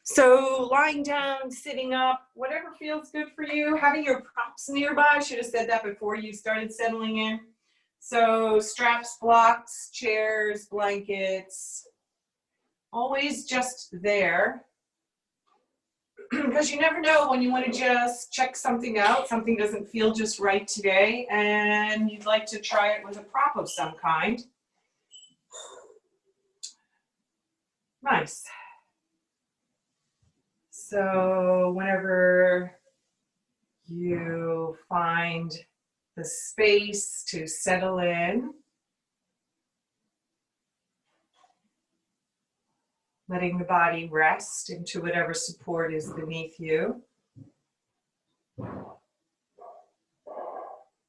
So lying down, sitting up, whatever feels good for you, having your props nearby. Should have said that before you started settling in. So straps, blocks, chairs, blankets, always just there. Because you never know when you want to just check something out, something doesn't feel just right today, and you'd like to try it with a prop of some kind. Nice. So whenever you find the space to settle in, letting the body rest into whatever support is beneath you.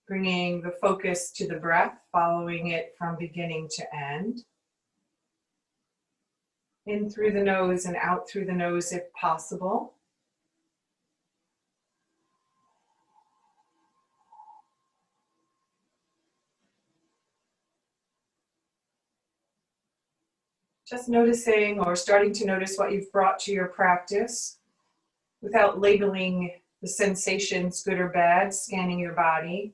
Bringing the focus to the breath, following it from beginning to end. In through the nose and out through the nose if possible. Just noticing or starting to notice what you've brought to your practice without labeling the sensations good or bad, scanning your body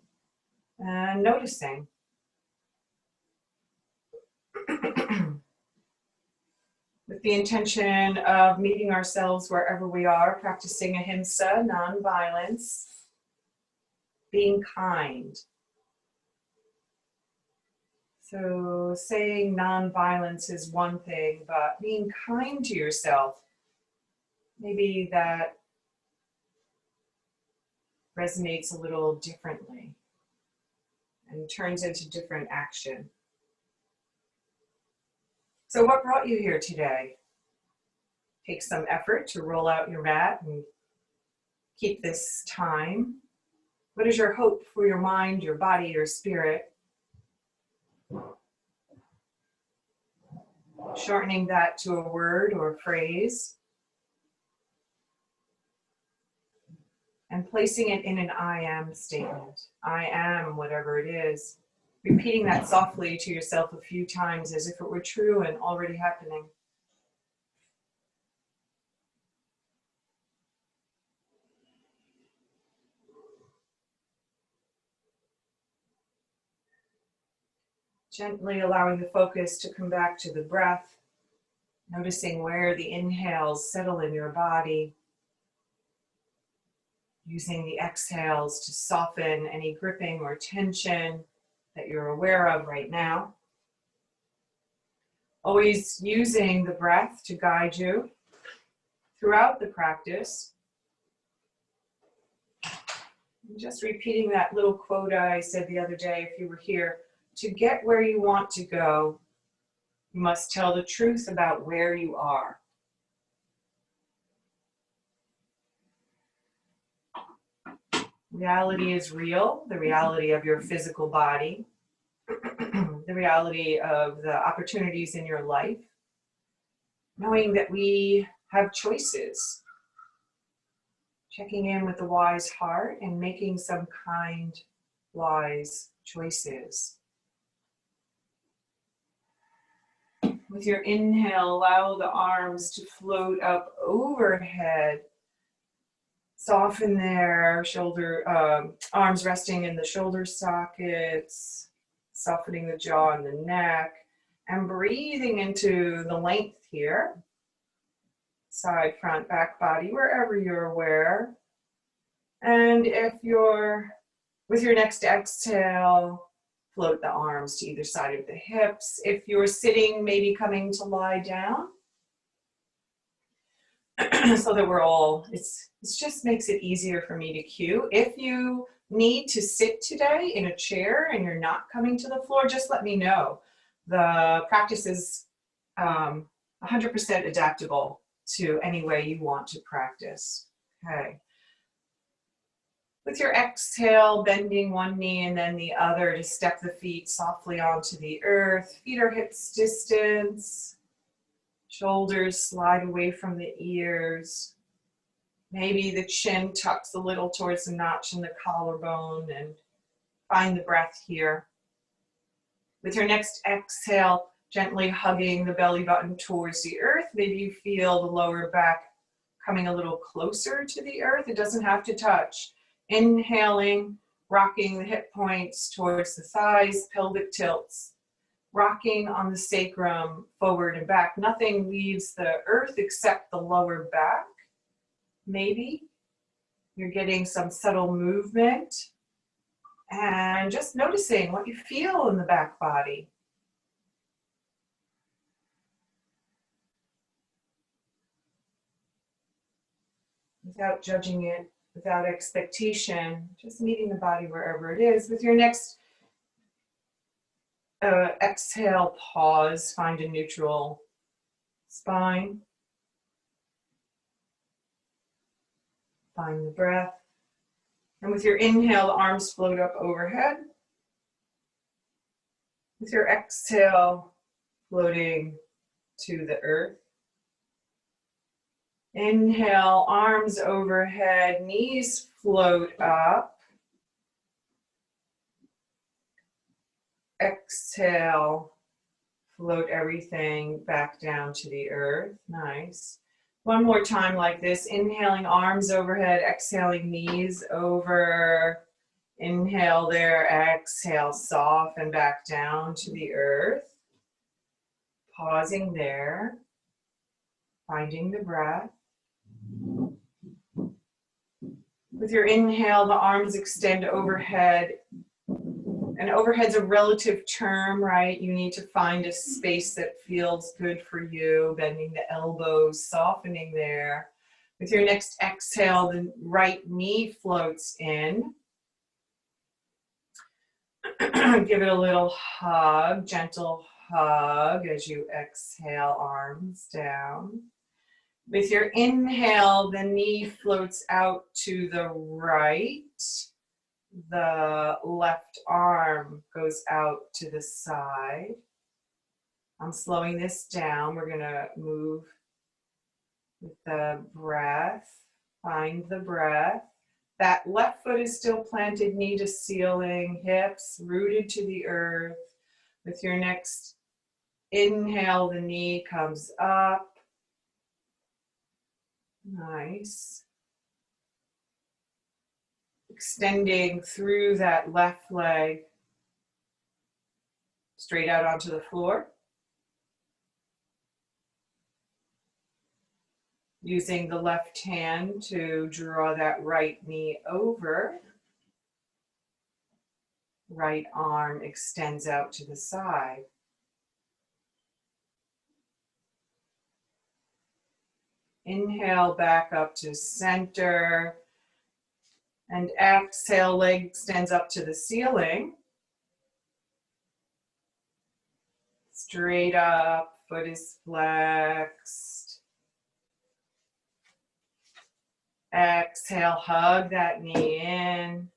and noticing. With the intention of meeting ourselves wherever we are, practicing ahimsa, non-violence, being kind. So saying non-violence is one thing, but being kind to yourself, maybe that resonates a little differently and turns into different action. So what brought you here today? Take some effort to roll out your mat and keep this time. What is your hope for your mind, your body, your spirit? Shortening that to a word or a phrase. And placing it in an I am statement. I am whatever it is. Repeating that softly to yourself a few times as if it were true and already happening. Gently allowing the focus to come back to the breath, noticing where the inhales settle in your body, using the exhales to soften any gripping or tension that you're aware of right now. Always using the breath to guide you throughout the practice. And just repeating that little quote I said the other day, if you were here, to get where you want to go, you must tell the truth about where you are. Reality is real, the reality of your physical body, the reality of the opportunities in your life, knowing that we have choices, checking in with the wise heart and making some kind, wise choices. With your inhale, allow the arms to float up overhead. Soften their arms resting in the shoulder sockets, softening the jaw and the neck, and breathing into the length here. Side, front, back body, wherever you're aware. And if with your next exhale, float the arms to either side of the hips. If you're sitting, maybe coming to lie down. So that it just makes it easier for me to cue. If you need to sit today in a chair and you're not coming to the floor, just let me know. The practice is 100% adaptable to any way you want to practice. Okay. With your exhale, bending one knee and then the other to step the feet softly onto the earth. Feet are hips distance. Shoulders slide away from the ears. Maybe the chin tucks a little towards the notch in the collarbone, and find the breath here. With your next exhale, gently hugging the belly button towards the earth. Maybe you feel the lower back coming a little closer to the earth. It doesn't have to touch. Inhaling, rocking the hip points towards the thighs, pelvic tilts. Rocking on the sacrum forward and back. Nothing leaves the earth except the lower back. Maybe you're getting some subtle movement and just noticing what you feel in the back body. Without judging it, without expectation, just meeting the body wherever it is. With your next exhale, pause, find a neutral spine. Find the breath. And with your inhale, the arms float up overhead. With your exhale, floating to the earth. Inhale, arms overhead, knees float up. Exhale, float everything back down to the earth. Nice. One more time like this. Inhaling, arms overhead, exhaling, knees over. Inhale there, exhale, soften back down to the earth. Pausing there, finding the breath. With your inhale, the arms extend overhead. And overhead's a relative term, right? You need to find a space that feels good for you, bending the elbows, softening there. With your next exhale, the right knee floats in. Give it a little hug, gentle hug as you exhale, arms down. With your inhale, the knee floats out to the right. The left arm goes out to the side. I'm slowing this down. We're going to move with the breath. Find the breath. That left foot is still planted, knee to ceiling, hips rooted to the earth. With your next inhale, the knee comes up. Nice. Extending through that left leg, straight out onto the floor. Using the left hand to draw that right knee over. Right arm extends out to the side. Inhale back up to center. And exhale, leg extends up to the ceiling. Straight up, foot is flexed. Exhale, hug that knee in.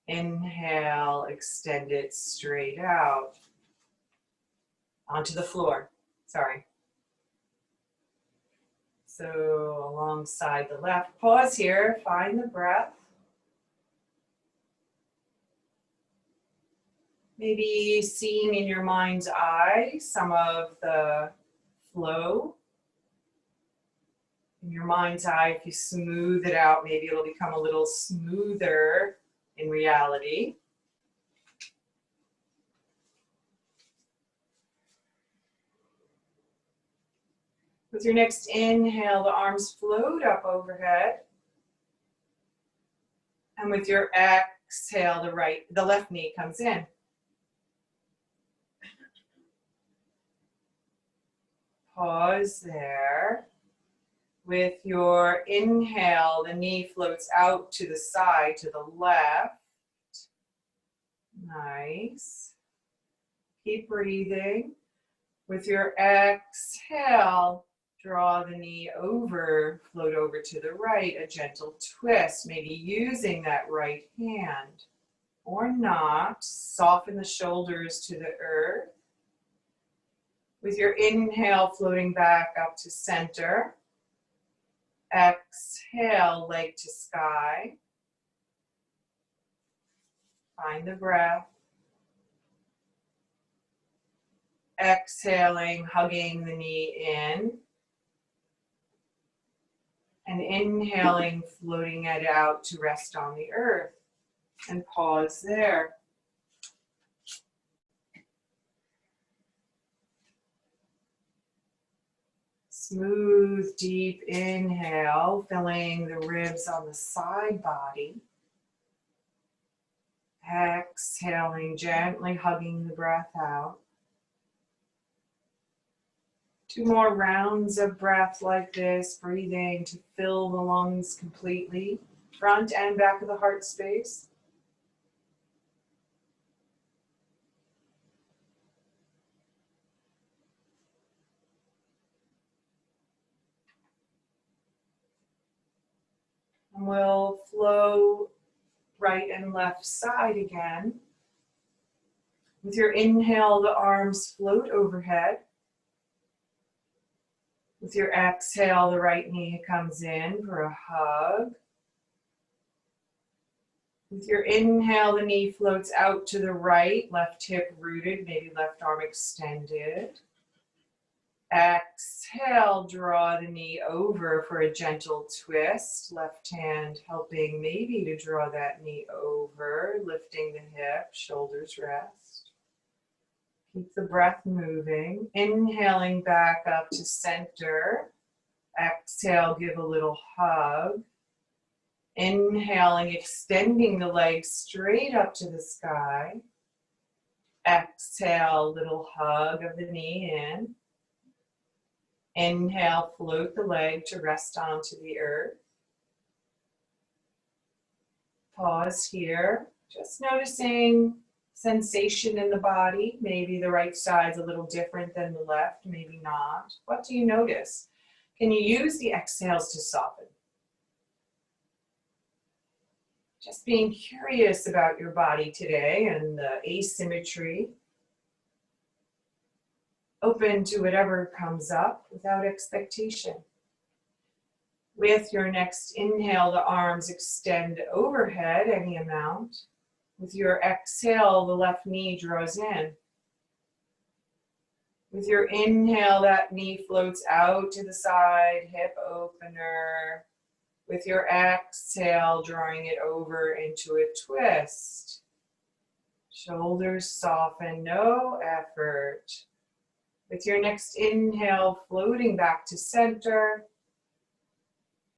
Inhale, extend it straight out. Onto the floor, sorry. So alongside the left, pause here, find the breath. Maybe seeing in your mind's eye some of the flow. In your mind's eye, if you smooth it out, maybe it'll become a little smoother in reality. With your next inhale, the arms float up overhead. And with your exhale, the left knee comes in. Pause there. With your inhale, the knee floats out to the side, to the left. Nice. Keep breathing. With your exhale, draw the knee over, float over to the right, a gentle twist, maybe using that right hand or not. Soften the shoulders to the earth. With your inhale, floating back up to center. Exhale, leg to sky. Find the breath. Exhaling, hugging the knee in. And inhaling, floating it out to rest on the earth. And pause there. Smooth, deep inhale, filling the ribs on the side body. Exhaling, gently hugging the breath out. 2 more rounds of breath like this, breathing to fill the lungs completely, front and back of the heart space. And we'll flow right and left side again. With your inhale, the arms float overhead. With your exhale, the right knee comes in for a hug. With your inhale, the knee floats out to the right, left hip rooted, maybe left arm extended. Exhale, draw the knee over for a gentle twist. Left hand helping maybe to draw that knee over, lifting the hip, shoulders rest. Keep the breath moving. Inhaling back up to center. Exhale, give a little hug. Inhaling, extending the legs straight up to the sky. Exhale, little hug of the knee in. Inhale, float the leg to rest onto the earth. Pause here, just noticing sensation in the body. Maybe the right side's a little different than the left, maybe not. What do you notice? Can you use the exhales to soften? Just being curious about your body today and the asymmetry. Open to whatever comes up without expectation. With your next inhale, the arms extend overhead any amount. With your exhale, the left knee draws in. With your inhale, that knee floats out to the side, hip opener. With your exhale, drawing it over into a twist. Shoulders soften, no effort. With your next inhale, floating back to center.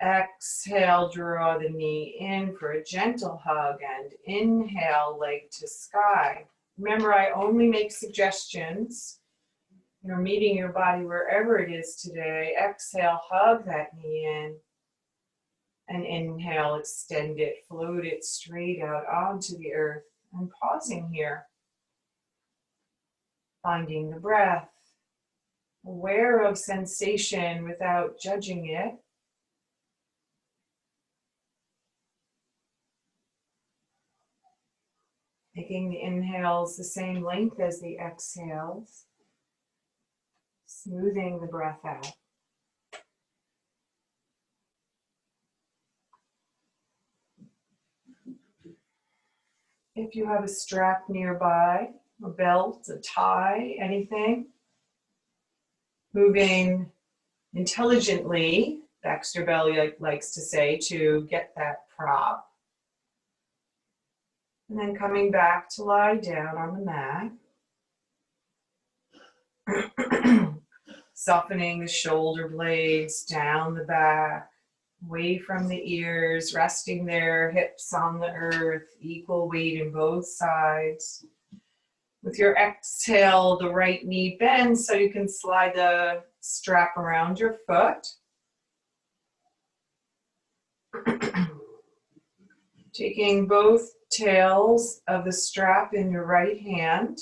Exhale, draw the knee in for a gentle hug and inhale, leg to sky. Remember, I only make suggestions. You're meeting your body wherever it is today. Exhale, hug that knee in. And inhale, extend it, float it straight out onto the earth. And pausing here. Finding the breath. Aware of sensation without judging it. Making the inhales the same length as the exhales. Smoothing the breath out. If you have a strap nearby, a belt, a tie, anything, moving intelligently, Baxter Belly likes to say, to get that prop. And then coming back to lie down on the mat. Softening the shoulder blades down the back, away from the ears, resting their hips on the earth, equal weight in both sides. With your exhale, the right knee bends so you can slide the strap around your foot. Taking both tails of the strap in your right hand.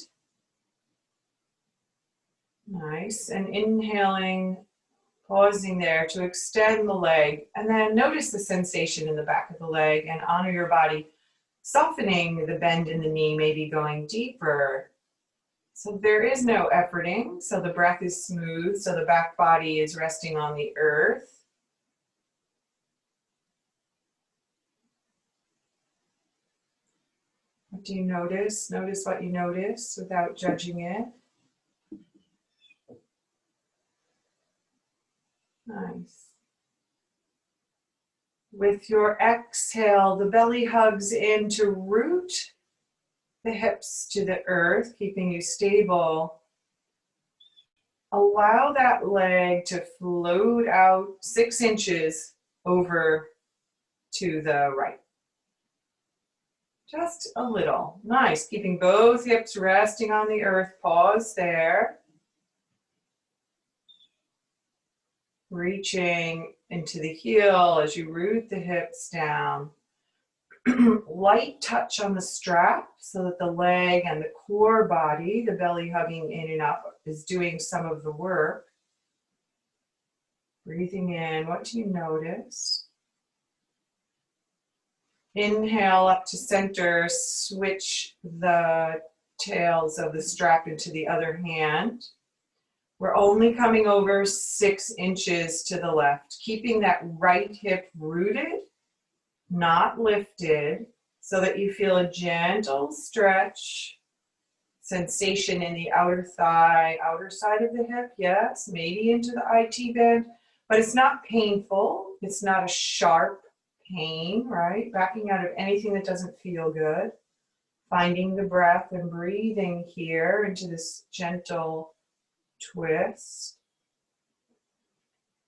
Nice. And inhaling, pausing there to extend the leg. And then notice the sensation in the back of the leg and honor your body, softening the bend in the knee, maybe going deeper. So there is no efforting. So the breath is smooth. So the back body is resting on the earth. What do you notice? Notice what you notice without judging it. Nice. With your exhale, the belly hugs in to root the hips to the earth, keeping you stable. Allow that leg to float out 6 inches over to the right. Just a little. Nice. Keeping both hips resting on the earth. Pause there. Reaching into the heel as you root the hips down. Light touch on the strap so that the leg and the core body, the belly hugging in and up, is doing some of the work. Breathing in, what do you notice? Inhale up to center, switch the tails of the strap into the other hand. We're only coming over 6 inches to the left, keeping that right hip rooted, not lifted, so that you feel a gentle stretch, sensation in the outer thigh, outer side of the hip, yes, maybe into the IT band, but it's not painful. It's not a sharp pain, right? Backing out of anything that doesn't feel good. Finding the breath and breathing here into this gentle twist.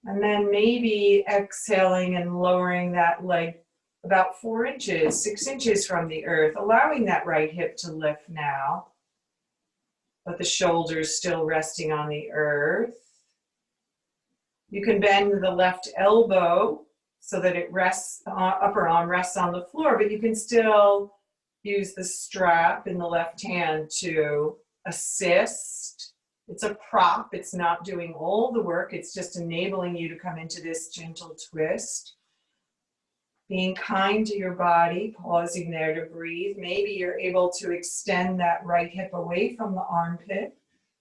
And then maybe exhaling and lowering that leg about 4 inches, 6 inches from the earth, allowing that right hip to lift now, but the shoulders still resting on the earth. You can bend the left elbow so that it rests, upper arm rests on the floor, but you can still use the strap in the left hand to assist. It's a prop. It's not doing all the work. It's just enabling you to come into this gentle twist. Being kind to your body, pausing there to breathe. Maybe you're able to extend that right hip away from the armpit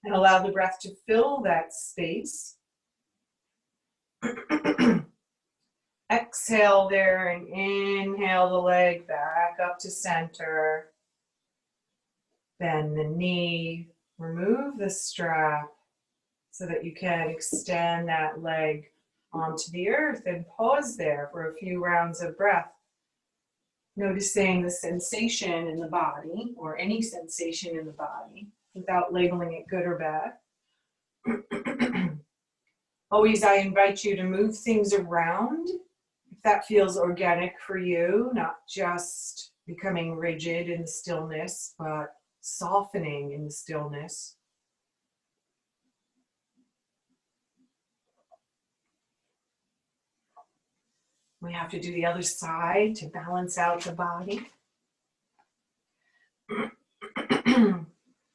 and allow the breath to fill that space. Exhale there and inhale the leg back up to center. Bend the knee, remove the strap so that you can extend that leg onto the earth and pause there for a few rounds of breath. Noticing the sensation in the body or any sensation in the body without labeling it good or bad. Always, I invite you to move things around if that feels organic for you, not just becoming rigid in the stillness, but softening in the stillness. We have to do the other side to balance out the body.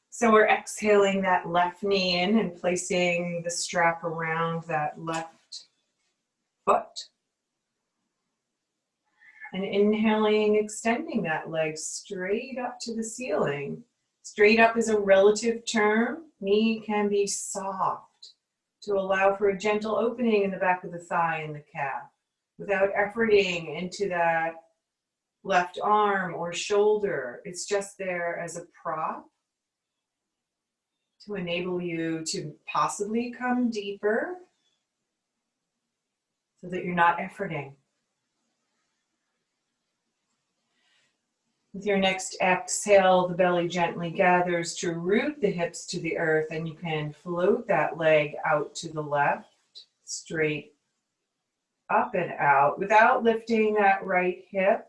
So we're exhaling that left knee in and placing the strap around that left foot. And inhaling, extending that leg straight up to the ceiling. Straight up is a relative term. Knee can be soft to allow for a gentle opening in the back of the thigh and the calf without efforting into that left arm or shoulder. It's just there as a prop to enable you to possibly come deeper so that you're not efforting. With your next exhale, the belly gently gathers to root the hips to the earth, and you can float that leg out to the left, straight up and out without lifting that right hip.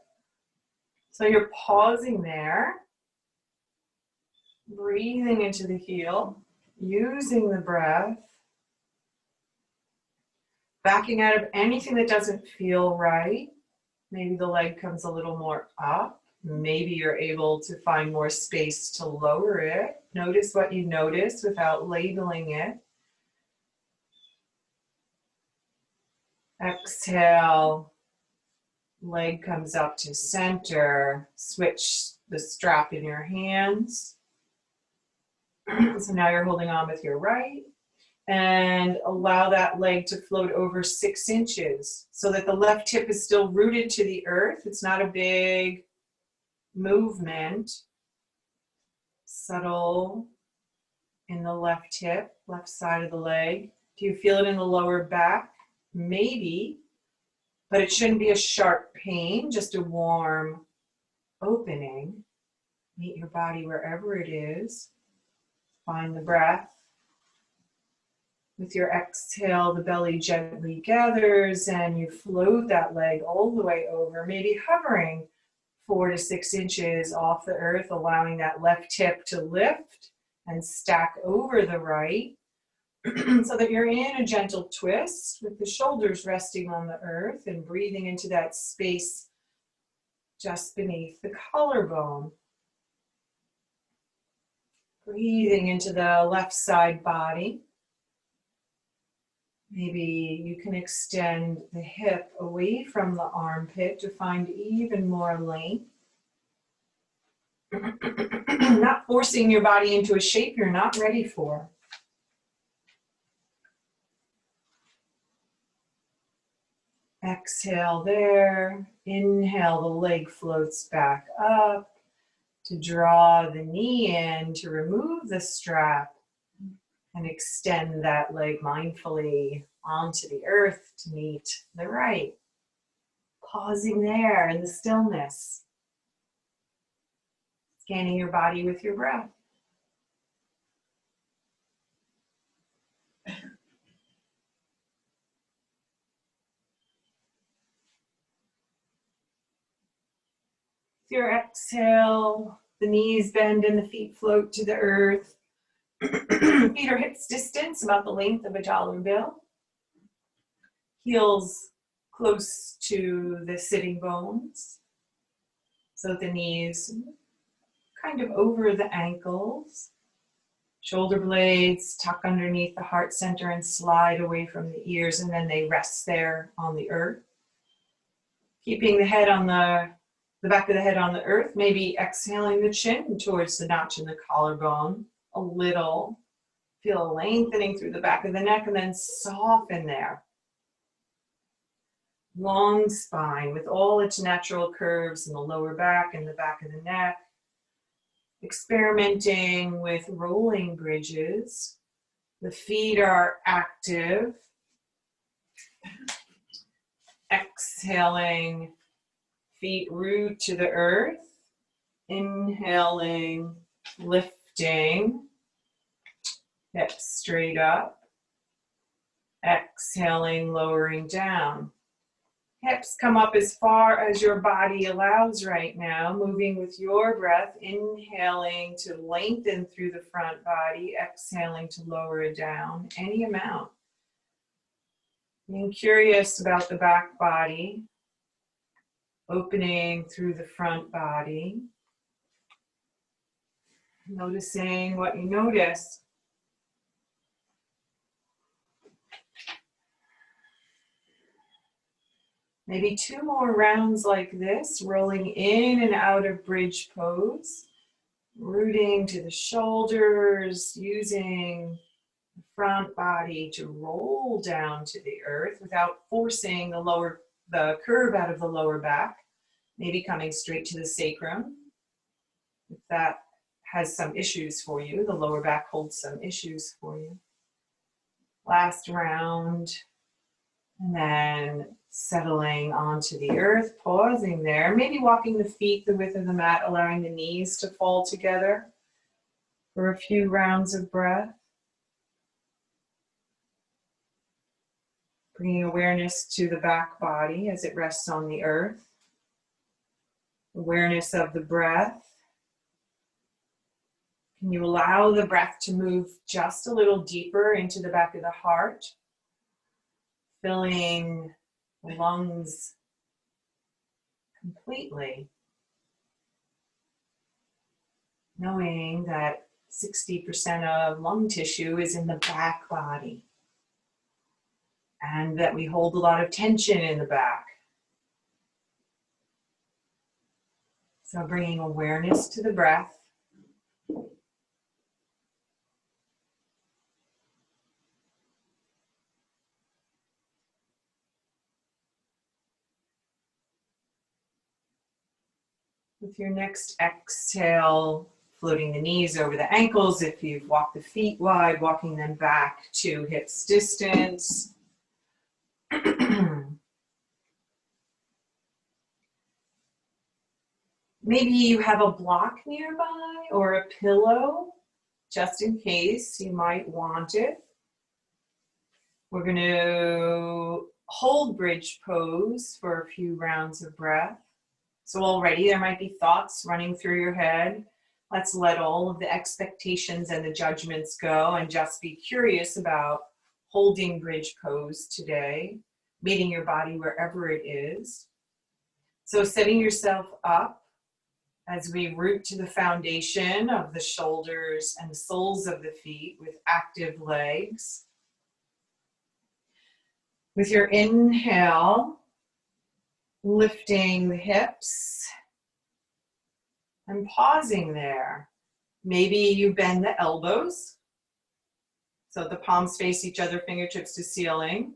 So you're pausing there, breathing into the heel, using the breath, backing out of anything that doesn't feel right. Maybe the leg comes a little more up. Maybe you're able to find more space to lower it. Notice what you notice without labeling it. Exhale, leg comes up to center. Switch the strap in your hands. So now you're holding on with your right. And allow that leg to float over 6 inches so that the left hip is still rooted to the earth. It's not a big movement. Subtle in the left hip, left side of the leg. Do you feel it in the lower back? Maybe, but it shouldn't be a sharp pain, just a warm opening. Meet your body wherever it is. Find the breath. With your exhale, the belly gently gathers and you float that leg all the way over, maybe hovering 4 to 6 inches off the earth, allowing that left hip to lift and stack over the right so that you're in a gentle twist with the shoulders resting on the earth and breathing into that space just beneath the collarbone. Breathing into the left side body. Maybe you can extend the hip away from the armpit to find even more length. Not forcing your body into a shape you're not ready for. Exhale there. Inhale, the leg floats back up to draw the knee in to remove the strap and extend that leg mindfully onto the earth to meet the right. Pausing there in the stillness. Scanning your body with your breath. With your exhale, the knees bend and the feet float to the earth. Feet are hips distance, about the length of a dollar bill. Heels close to the sitting bones. So the knees kind of over the ankles. Shoulder blades tuck underneath the heart center and slide away from the ears, and then they rest there on the earth. Keeping the head on the back of the head on the earth, maybe exhaling the chin towards the notch in the collarbone a little. Feel a lengthening through the back of the neck and then soften there. Long spine with all its natural curves in the lower back and the back of the neck. Experimenting with rolling bridges. The feet are active. Exhaling, feet root to the earth. Inhaling, lifting. Hips straight up. Exhaling, lowering down. Hips come up as far as your body allows right now, moving with your breath, inhaling to lengthen through the front body, exhaling to lower it down, any amount. Being curious about the back body, opening through the front body, noticing what you notice. Maybe 2 more rounds like this, rolling in and out of bridge pose, rooting to the shoulders, using the front body to roll down to the earth without forcing the curve out of the lower back, maybe coming straight to the sacrum. If that has some issues for you, the lower back holds some issues for you. Last round. And then settling onto the earth, pausing there, maybe walking the feet the width of the mat, allowing the knees to fall together for a few rounds of breath. Bringing awareness to the back body as it rests on the earth. Awareness of the breath. Can you allow the breath to move just a little deeper into the back of the heart? Filling the lungs completely. Knowing that 60% of lung tissue is in the back body. And that we hold a lot of tension in the back. So bringing awareness to the breath. With your next exhale, floating the knees over the ankles. If you've walked the feet wide, walking them back to hips distance. Maybe you have a block nearby or a pillow, just in case you might want it. We're going to hold bridge pose for a few rounds of breath. So already there might be thoughts running through your head. Let's let all of the expectations and the judgments go and just be curious about holding bridge pose today, meeting your body wherever it is. So setting yourself up as we root to the foundation of the shoulders and the soles of the feet with active legs. With your inhale, lifting the hips and pausing there. Maybe you bend the elbows so the palms face each other, fingertips to ceiling,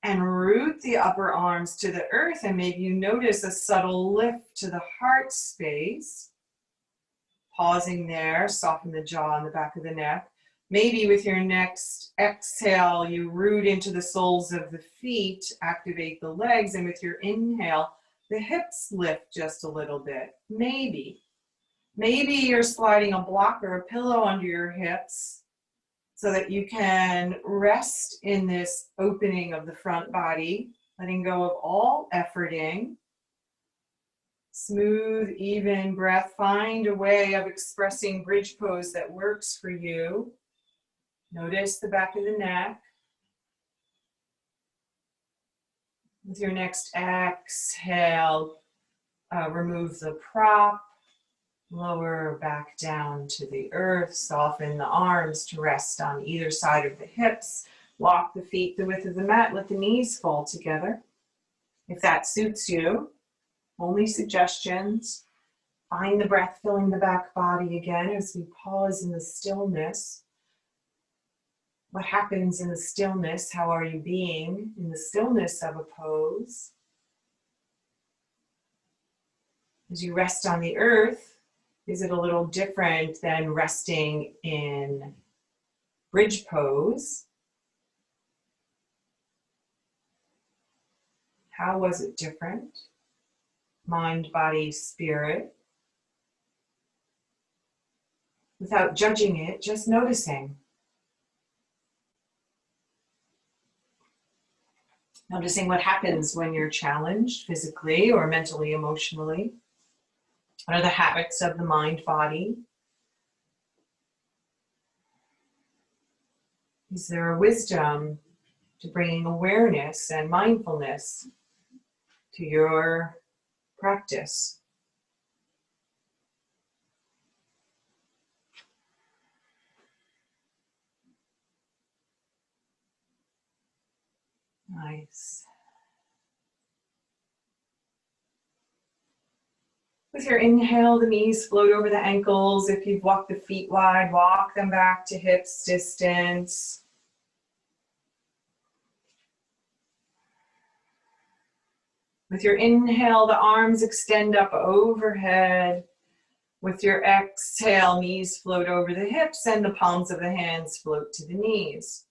and root the upper arms to the earth, and maybe you notice a subtle lift to the heart space. Pausing there, soften the jaw and the back of the neck. Maybe with your next exhale, you root into the soles of the feet, activate the legs, and with your inhale, the hips lift just a little bit. Maybe you're sliding a block or a pillow under your hips so that you can rest in this opening of the front body, letting go of all efforting. Smooth, even breath. Find a way of expressing bridge pose that works for you. Notice the back of the neck. With your next exhale, remove the prop. Lower back down to the earth. Soften the arms to rest on either side of the hips. Walk the feet the width of the mat. Let the knees fall together. If that suits you, only suggestions. Find the breath filling the back body again as we pause in the stillness. What happens in the stillness? How are you being in the stillness of a pose? As you rest on the earth, is it a little different than resting in bridge pose? How was it different? Mind, body, spirit. Without judging it, just noticing. Noticing what happens when you're challenged physically or mentally, emotionally. What are the habits of the mind, body? Is there a wisdom to bringing awareness and mindfulness to your practice? Nice. With your inhale, the knees float over the ankles. If you've walked the feet wide, walk them back to hips distance. With your inhale, the arms extend up overhead. With your exhale, knees float over the hips and the palms of the hands float to the knees.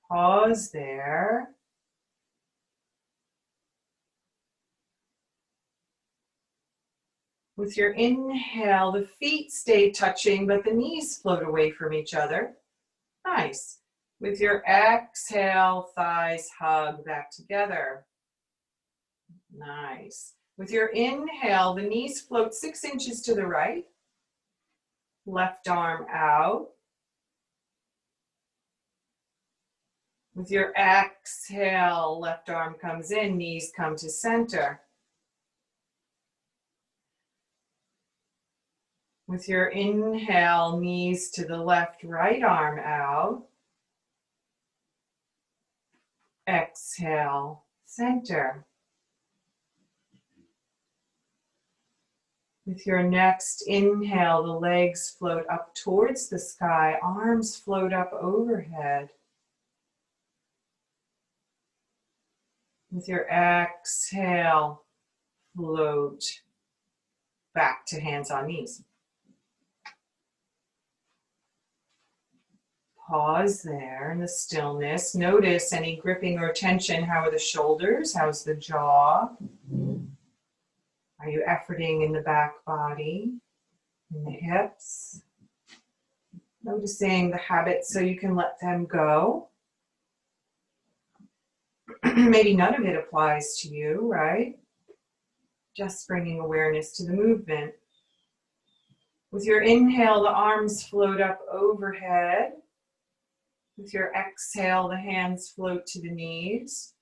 Pause there. With your inhale, the feet stay touching, but the knees float away from each other. Nice. With your exhale, thighs hug back together. Nice. With your inhale, the knees float 6 inches to the right. Left arm out. With your exhale, left arm comes in, knees come to center. With your inhale, knees to the left, right arm out. Exhale, center. With your next inhale, the legs float up towards the sky, arms float up overhead. With your exhale, float back to hands on knees. Pause there in the stillness. Notice any gripping or tension. How are the shoulders? How's the jaw? Are you efforting in the back body, in the hips? Noticing the habits so you can let them go. Maybe none of it applies to you, right? Just bringing awareness to the movement. With your inhale, the arms float up overhead. With your exhale, the hands float to the knees.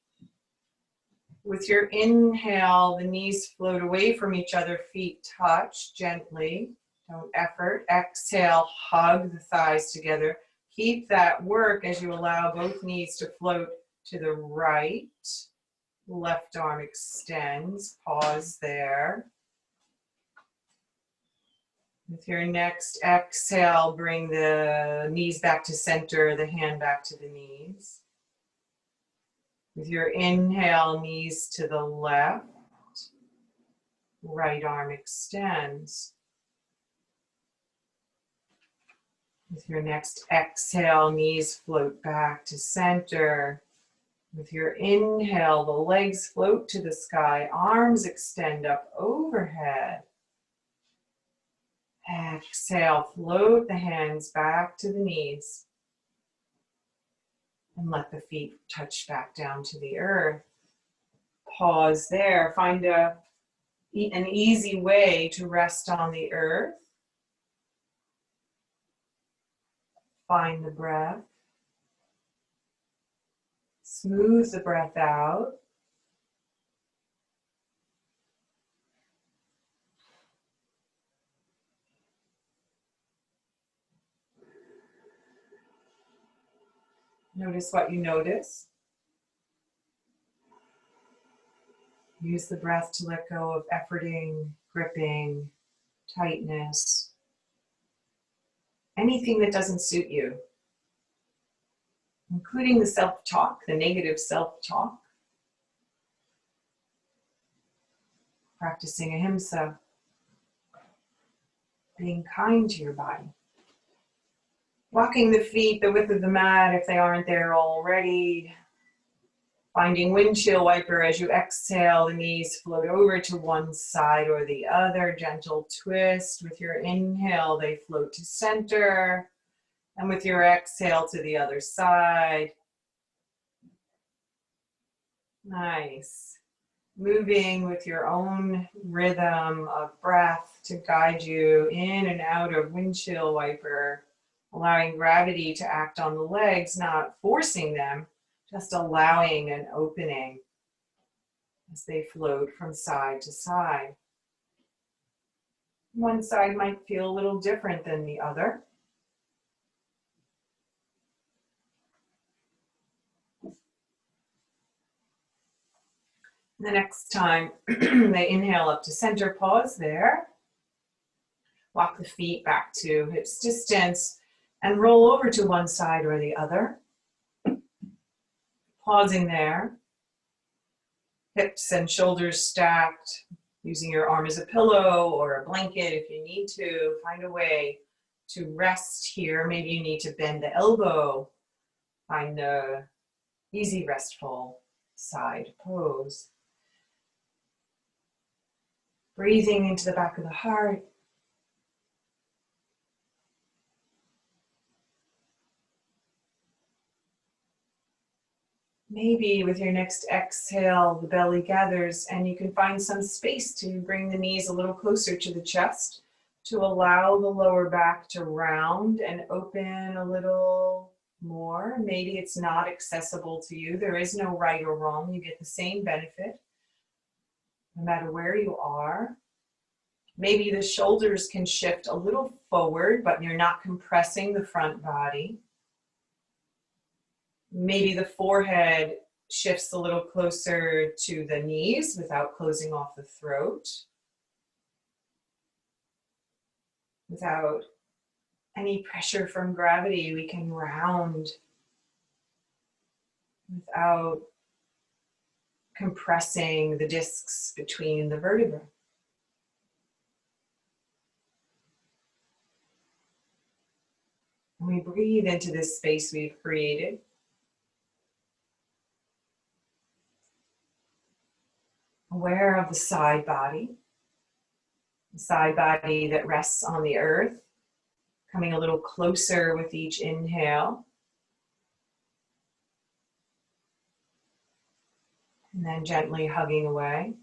With your inhale, the knees float away from each other, feet touch gently. Don't effort. Exhale, hug the thighs together. Keep that work as you allow both knees to float to the right. Left arm extends. Pause there. With your next exhale, bring the knees back to center, the hand back to the knees. With your inhale, knees to the left. Right arm extends. With your next exhale, knees float back to center. With your inhale, the legs float to the sky, arms extend up overhead. Exhale, float the hands back to the knees. And let the feet touch back down to the earth. Pause there. Find an easy way to rest on the earth. Find the breath. Smooth the breath out. Notice what you notice. Use the breath to let go of efforting, gripping, tightness, anything that doesn't suit you, including the self-talk, the negative self-talk. Practicing ahimsa, being kind to your body. Walking the feet the width of the mat if they aren't there already. Finding windshield wiper as you exhale, the knees float over to one side or the other. Gentle twist. With your inhale, they float to center. And with your exhale to the other side. Nice. Moving with your own rhythm of breath to guide you in and out of windshield wiper. Allowing gravity to act on the legs, not forcing them, just allowing an opening as they float from side to side. One side might feel a little different than the other. The next time they inhale up to center, pause there. Walk the feet back to hips distance and roll over to one side or the other. Pausing there. Hips and shoulders stacked, using your arm as a pillow or a blanket if you need to. Find a way to rest here. Maybe you need to bend the elbow. Find the easy, restful side pose. Breathing into the back of the heart. Maybe with your next exhale, the belly gathers and you can find some space to bring the knees a little closer to the chest to allow the lower back to round and open a little more. Maybe it's not accessible to you. There is no right or wrong. You get the same benefit no matter where you are. Maybe the shoulders can shift a little forward, but you're not compressing the front body. Maybe the forehead shifts a little closer to the knees without closing off the throat. Without any pressure from gravity, we can round without compressing the discs between the vertebrae. And we breathe into this space we've created. Aware of the side body. The side body that rests on the earth, coming a little closer with each inhale. And then gently hugging away.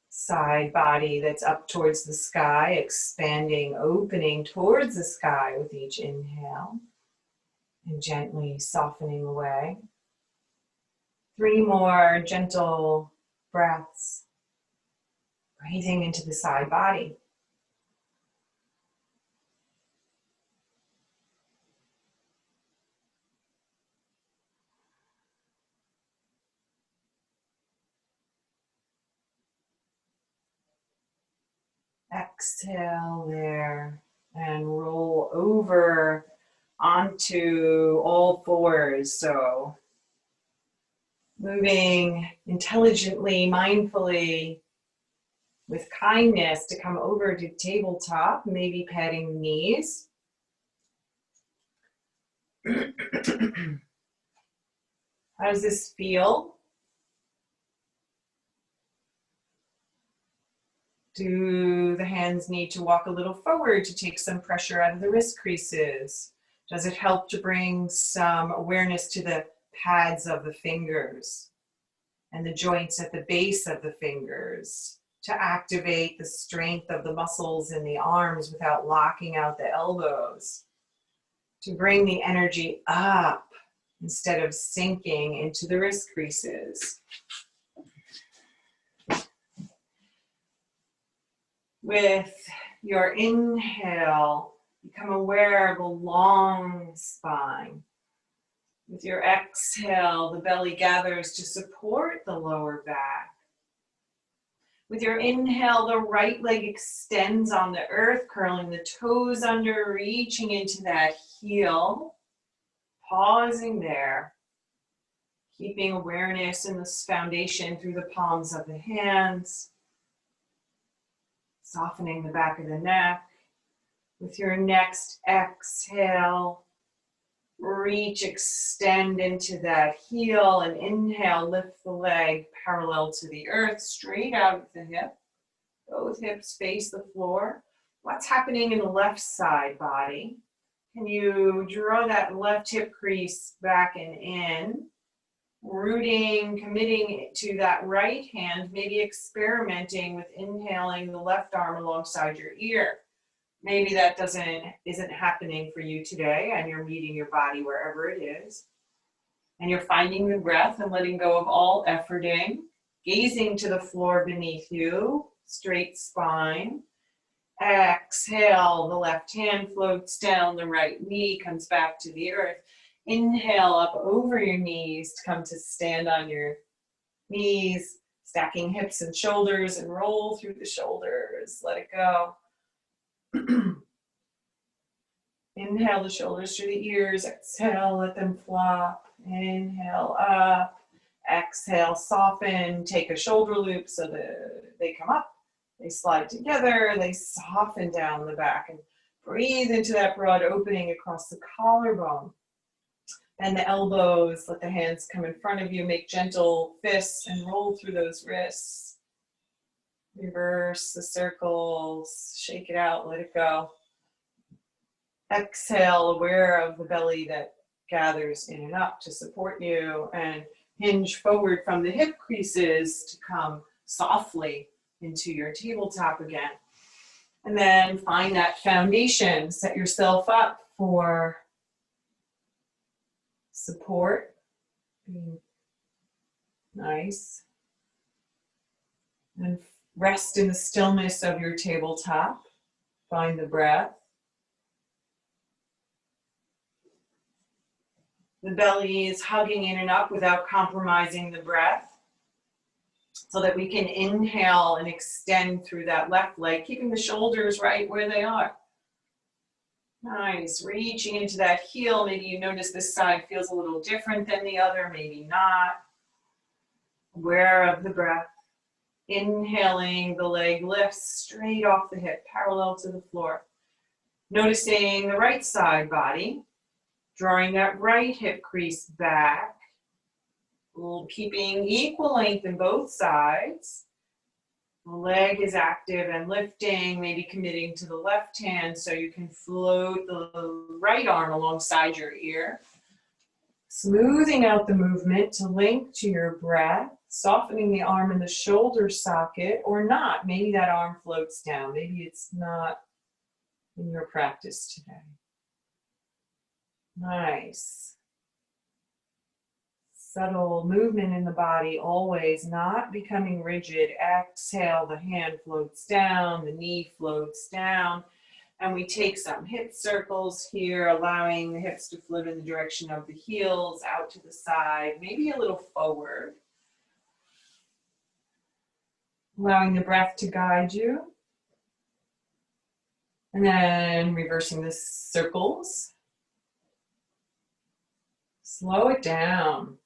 Side body that's up towards the sky, expanding, opening towards the sky with each inhale. And gently softening away. 3 more gentle breaths. Breathing into the side body. Exhale there and roll over onto all fours. So moving intelligently, mindfully, with kindness to come over to tabletop, maybe patting the knees. How does this feel? Do the hands need to walk a little forward to take some pressure out of the wrist creases? Does it help to bring some awareness to the pads of the fingers and the joints at the base of the fingers to activate the strength of the muscles in the arms without locking out the elbows? To bring the energy up instead of sinking into the wrist creases. With your inhale, become aware of a long spine. With your exhale, the belly gathers to support the lower back. With your inhale, the right leg extends on the earth, curling the toes under, reaching into that heel. Pausing there, keeping awareness in this foundation through the palms of the hands. Softening the back of the neck. With your next exhale, reach, extend into that heel, and inhale, lift the leg parallel to the earth, straight out of the hip. Both hips face the floor. What's happening in the left side body? Can you draw that left hip crease back and in? Rooting, committing to that right hand, maybe experimenting with inhaling the left arm alongside your ear. Maybe that isn't happening for you today, and you're meeting your body wherever it is. And you're finding the breath and letting go of all efforting, gazing to the floor beneath you, straight spine. Exhale, the left hand floats down, the right knee comes back to the earth. Inhale up over your knees to come to stand on your knees, stacking hips and shoulders, and roll through the shoulders. Let it go. Inhale the shoulders through the ears. Exhale, let them flop. Inhale up. Exhale, soften. Take a shoulder loop so that they come up. They slide together. They soften down the back. And breathe into that broad opening across the collarbone. And the elbows, let the hands come in front of you, make gentle fists and roll through those wrists. Reverse the circles, shake it out, let it go. Exhale, aware of the belly that gathers in and up to support you, and hinge forward from the hip creases to come softly into your tabletop again. And then find that foundation, set yourself up for support, nice, and rest in the stillness of your tabletop. Find the breath. The belly is hugging in and up without compromising the breath, so that we can inhale and extend through that left leg, keeping the shoulders right where they are. Nice, reaching into that heel. Maybe you notice this side feels a little different than the other, maybe not. Aware of the breath. Inhaling, the leg lifts straight off the hip, parallel to the floor. Noticing the right side body, drawing that right hip crease back, keeping equal length in both sides. The leg is active and lifting, maybe committing to the left hand so you can float the right arm alongside your ear. Smoothing out the movement to link to your breath, softening the arm in the shoulder socket or not. Maybe that arm floats down. Maybe it's not in your practice today. Nice. Subtle movement in the body, always not becoming rigid. Exhale, the hand floats down, the knee floats down. And we take some hip circles here, allowing the hips to float in the direction of the heels, out to the side, maybe a little forward. Allowing the breath to guide you. And then reversing the circles. Slow it down.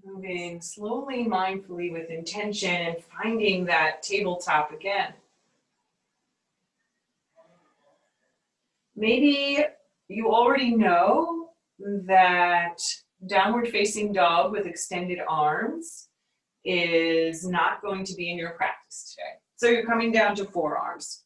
Moving slowly, mindfully, with intention, and finding that tabletop again. Maybe you already know that downward facing dog with extended arms is not going to be in your practice today. So you're coming down to forearms.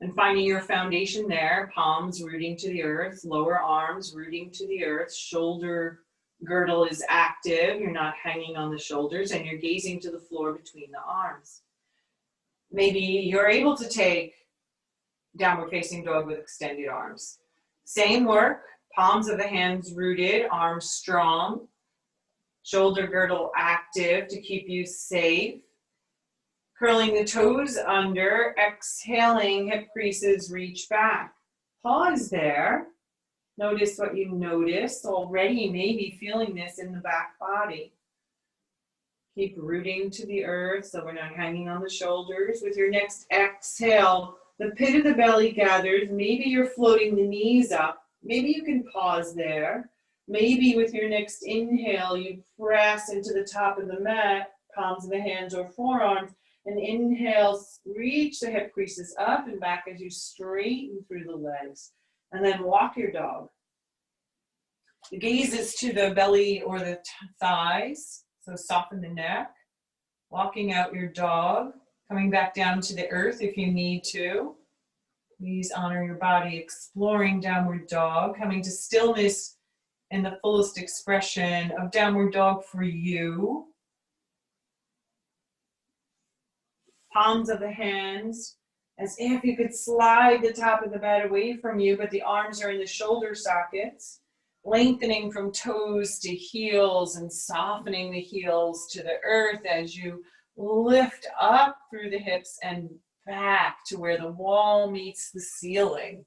And finding your foundation there, palms rooting to the earth, lower arms rooting to the earth, shoulder girdle is active, you're not hanging on the shoulders, and you're gazing to the floor between the arms. Maybe you're able to take downward facing dog with extended arms. Same work, palms of the hands rooted, arms strong, shoulder girdle active to keep you safe. Curling the toes under, exhaling, hip creases reach back. Pause there. Notice what you noticed already, maybe feeling this in the back body. Keep rooting to the earth so we're not hanging on the shoulders. With your next exhale, the pit of the belly gathers. Maybe you're floating the knees up. Maybe you can pause there. Maybe with your next inhale, you press into the top of the mat, palms of the hands or forearms, and inhale, reach the hip creases up and back as you straighten through the legs. And then walk your dog. The gaze is to the belly or the thighs, so soften the neck. Walking out your dog, coming back down to the earth if you need to. Please honor your body, exploring downward dog, coming to stillness in the fullest expression of downward dog for you. Palms of the hands, as if you could slide the top of the bed away from you, but the arms are in the shoulder sockets, lengthening from toes to heels and softening the heels to the earth as you lift up through the hips and back to where the wall meets the ceiling.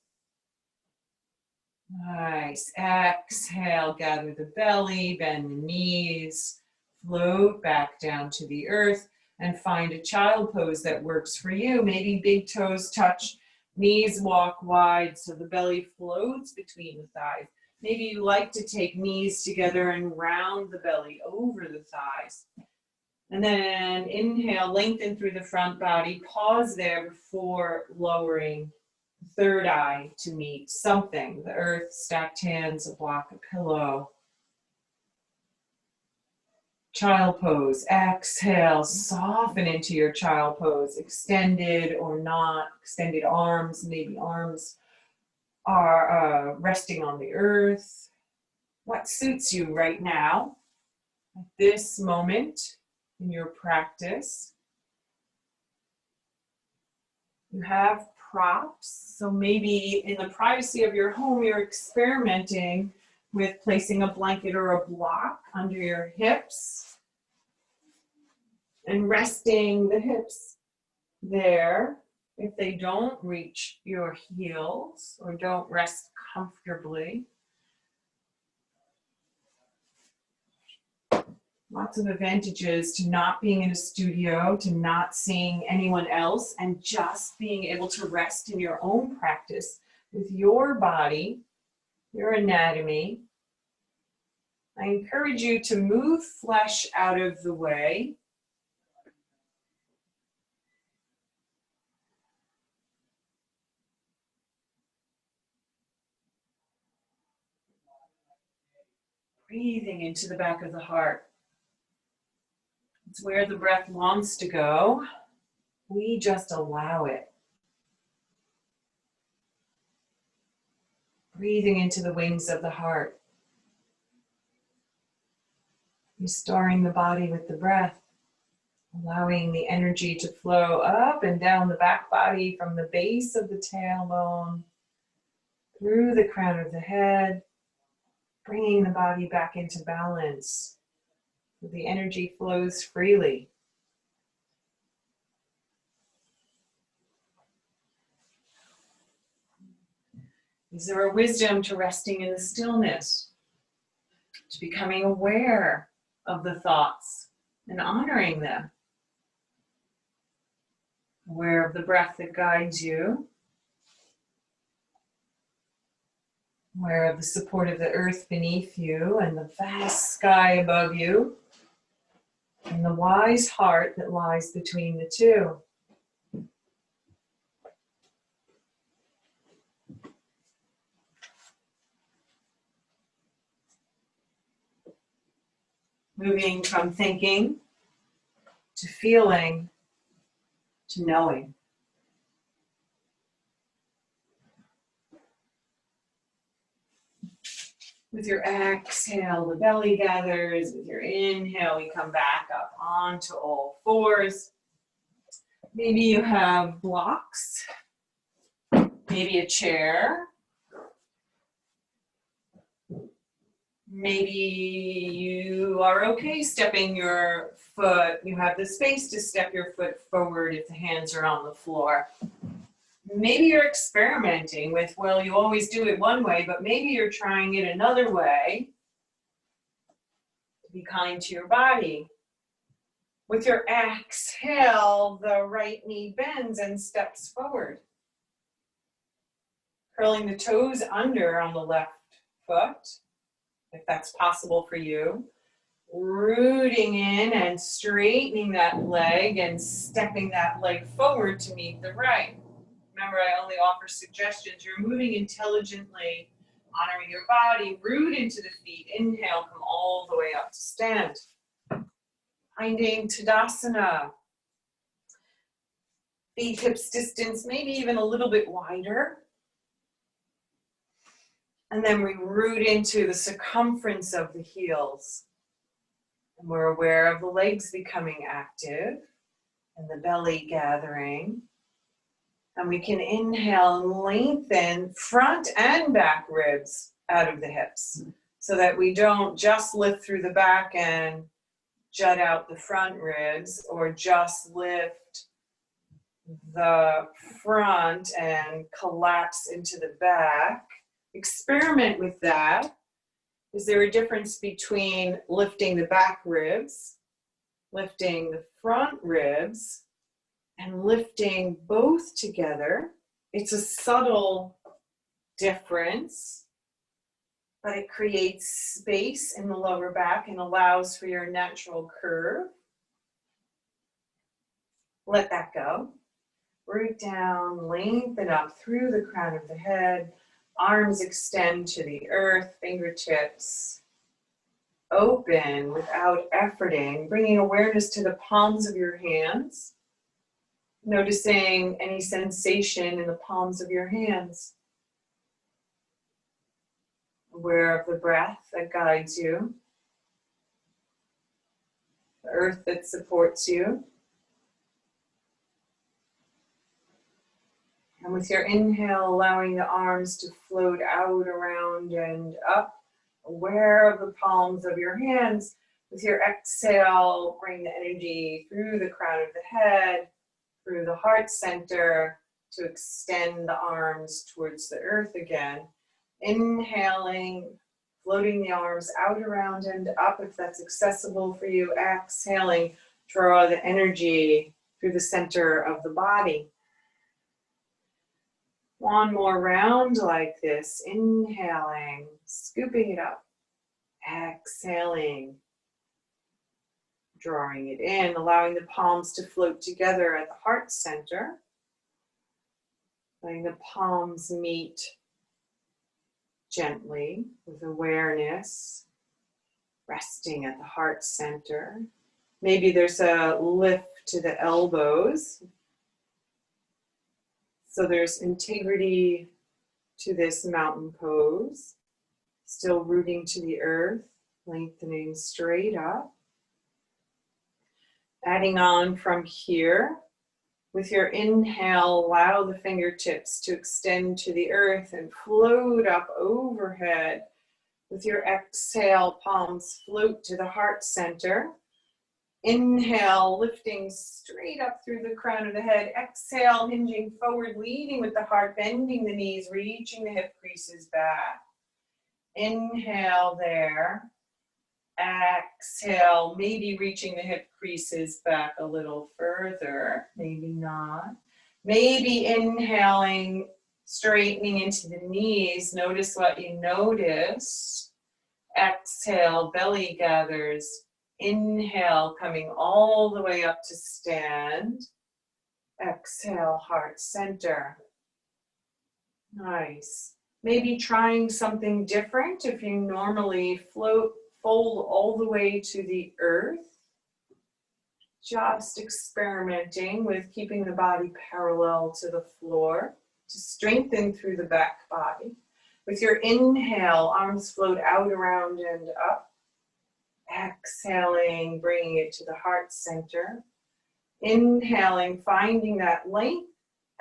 Nice. Exhale, gather the belly, bend the knees, float back down to the earth, and find a child pose that works for you. Maybe big toes touch, knees walk wide so the belly floats between the thighs. Maybe you like to take knees together and round the belly over the thighs. And then inhale, lengthen through the front body. Pause there before lowering third eye to meet something. The earth, stacked hands, a block, a pillow. Child pose. Exhale, soften into your child pose. Extended or not. Extended arms, maybe arms are resting on the earth. What suits you right now at this moment in your practice? You have props, so maybe in the privacy of your home, you're experimenting with placing a blanket or a block under your hips and resting the hips there. If they don't reach your heels or don't rest comfortably. Lots of advantages to not being in a studio, to not seeing anyone else, and just being able to rest in your own practice with your body, your anatomy. I encourage you to move flesh out of the way. Breathing into the back of the heart. It's where the breath wants to go. We just allow it. Breathing into the wings of the heart. Restoring the body with the breath. Allowing the energy to flow up and down the back body from the base of the tailbone through the crown of the head, bringing the body back into balance so the energy flows freely. Is there a wisdom to resting in the stillness, to becoming aware of the thoughts and honoring them? Aware of the breath that guides you. Aware of the support of the earth beneath you and the vast sky above you. And the wise heart that lies between the two. Moving from thinking to feeling to knowing. With your exhale, the belly gathers. With your inhale, you come back up onto all fours. Maybe you have blocks, maybe a chair. Maybe you are okay stepping your foot. You have the space to step your foot forward if the hands are on the floor. Maybe you're experimenting with, well, you always do it one way, but maybe you're trying it another way to be kind to your body. With your exhale, the right knee bends and steps forward. Curling the toes under on the left foot, if that's possible for you. Rooting in and straightening that leg and stepping that leg forward to meet the right. Remember, I only offer suggestions. You're moving intelligently, honoring your body. Root into the feet. Inhale, come all the way up to stand. Finding Tadasana. Feet hips distance, maybe even a little bit wider. And then we root into the circumference of the heels. And we're aware of the legs becoming active and the belly gathering. And we can inhale and lengthen front and back ribs out of the hips so that we don't just lift through the back and jut out the front ribs, or just lift the front and collapse into the back. Experiment with that. Is there a difference between lifting the back ribs, lifting the front ribs, and lifting both together? It's a subtle difference, but it creates space in the lower back and allows for your natural curve. Let that go. Root down, lengthen up through the crown of the head. Arms extend to the earth, fingertips open without efforting, bringing awareness to the palms of your hands. Noticing any sensation in the palms of your hands. Aware of the breath that guides you. The earth that supports you. And with your inhale, allowing the arms to float out, around, and up. Aware of the palms of your hands. With your exhale, bring the energy through the crown of the head, through the heart center, to extend the arms towards the earth again. Inhaling, floating the arms out, around, and up if that's accessible for you. Exhaling, draw the energy through the center of the body. One more round like this. Inhaling, scooping it up. Exhaling, drawing it in, allowing the palms to float together at the heart center. Letting the palms meet gently with awareness. resting at the heart center. Maybe there's a lift to the elbows. So there's integrity to this mountain pose. Still rooting to the earth, lengthening straight up. Adding on from here. With your inhale, allow the fingertips to extend to the earth and float up overhead. With your exhale, palms float to the heart center. Inhale, lifting straight up through the crown of the head. Exhale, hinging forward, leading with the heart, bending the knees, reaching the hip creases back. Inhale there. Exhale, maybe reaching the hip creases back a little further, maybe not. Maybe inhaling, straightening into the knees. Notice what you notice. Exhale, belly gathers. Inhale, coming all the way up to stand. Exhale, heart center. Nice. Maybe trying something different if you normally fold all the way to the earth. Just experimenting with keeping the body parallel to the floor to strengthen through the back body. With your inhale, arms float out, around, and up. Exhaling, bringing it to the heart center. Inhaling, finding that length.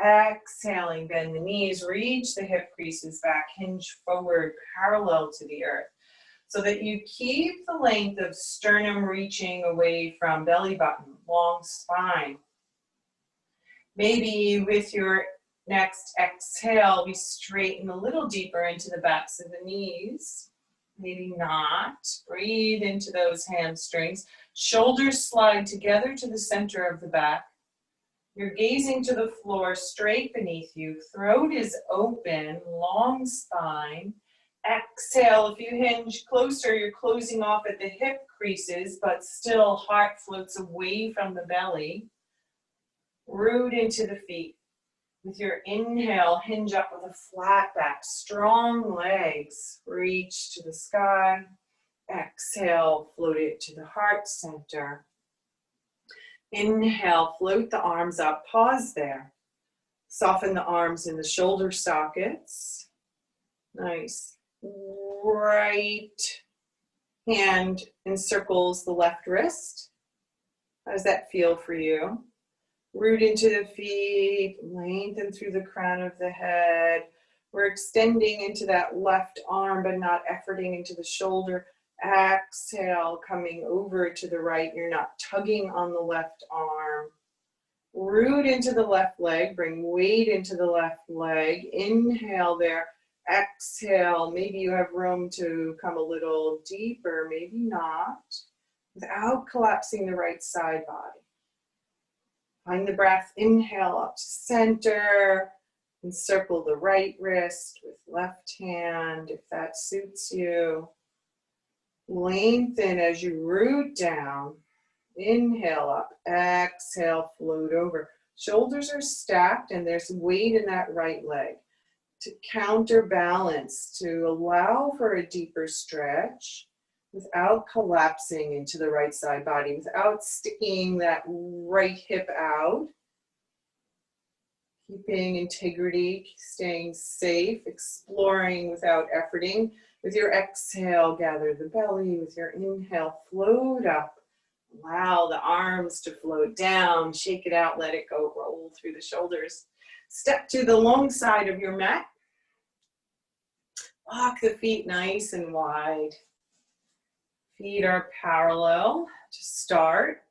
Exhaling, bend the knees, reach the hip creases back, hinge forward, parallel to the earth. So that you keep the length of sternum reaching away from belly button, long spine. Maybe with your next exhale, we straighten a little deeper into the backs of the knees. Maybe not. Breathe into those hamstrings. Shoulders slide together to the center of the back. You're gazing to the floor straight beneath you. Throat is open, long spine. Exhale, if you hinge closer, you're closing off at the hip creases, but still heart floats away from the belly. Root into the feet. With your inhale, hinge up with a flat back, strong legs. Reach to the sky. Exhale, float it to the heart center. Inhale, float the arms up, pause there. Soften the arms in the shoulder sockets. Nice. Right hand encircles the left wrist. How does that feel for you? Root into the feet, lengthen through the crown of the head. We're extending into that left arm, but not efforting into the shoulder. Exhale, coming over to the right. You're not tugging on the left arm. Root into the left leg, bring weight into the left leg. Inhale there. Exhale, maybe you have room to come a little deeper, maybe not, without collapsing the right side body. Find the breath, inhale up to center, encircle the right wrist with left hand, if that suits you. Lengthen as you root down, inhale up, exhale, float over. Shoulders are stacked and there's weight in that right leg. To counterbalance, to allow for a deeper stretch without collapsing into the right side body, without sticking that right hip out. Keeping integrity, staying safe, exploring without efforting. With your exhale, gather the belly. With your inhale, float up. Allow the arms to float down. Shake it out, let it go, roll through the shoulders. Step to the long side of your mat. Walk the feet nice and wide. Feet are parallel to start.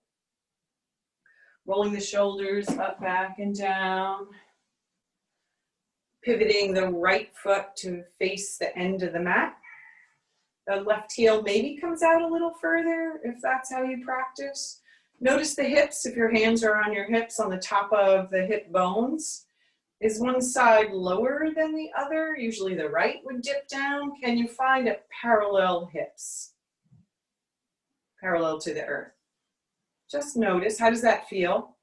Rolling the shoulders up, back, and down. Pivoting the right foot to face the end of the mat. The left heel maybe comes out a little further if that's how you practice. Notice the hips, if your hands are on your hips, on the top of the hip bones. Is one side lower than the other? Usually the right would dip down. Can you find a parallel hips? Parallel to the earth. Just notice, how does that feel?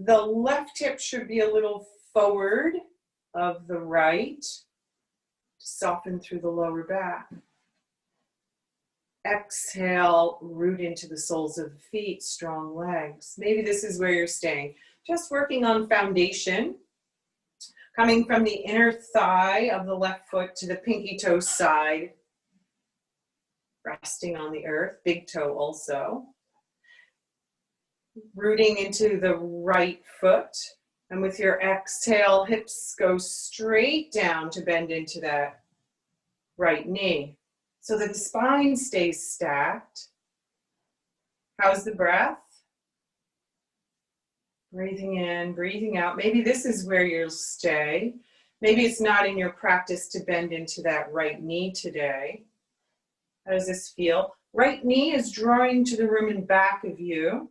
The left hip should be a little forward of the right to soften through the lower back. Exhale, root into the soles of the feet, strong legs. Maybe this is where you're staying. Just working on foundation, coming from the inner thigh of the left foot to the pinky toe side, resting on the earth, big toe also. Rooting into the right foot, and with your exhale, hips go straight down to bend into that right knee, so that the spine stays stacked. How's the breath? Breathing in, breathing out. Maybe this is where you'll stay. Maybe it's not in your practice to bend into that right knee today. How does this feel? Right knee is drawing to the room in back of you.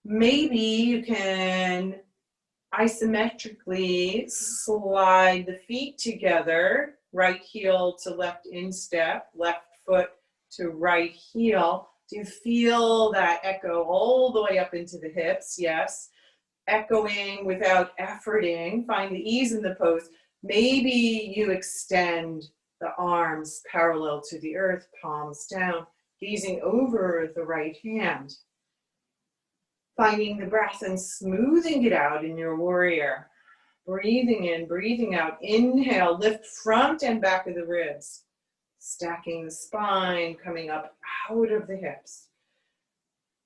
Maybe you can isometrically slide the feet together, right heel to left instep, left foot to right heel. Do you feel that echo all the way up into the hips? Yes. Echoing without efforting. Find the ease in the pose. Maybe you extend the arms parallel to the earth, palms down, gazing over the right hand. Finding the breath and smoothing it out in your warrior. Breathing in, breathing out. Inhale, lift front and back of the ribs. Stacking the spine, coming up out of the hips.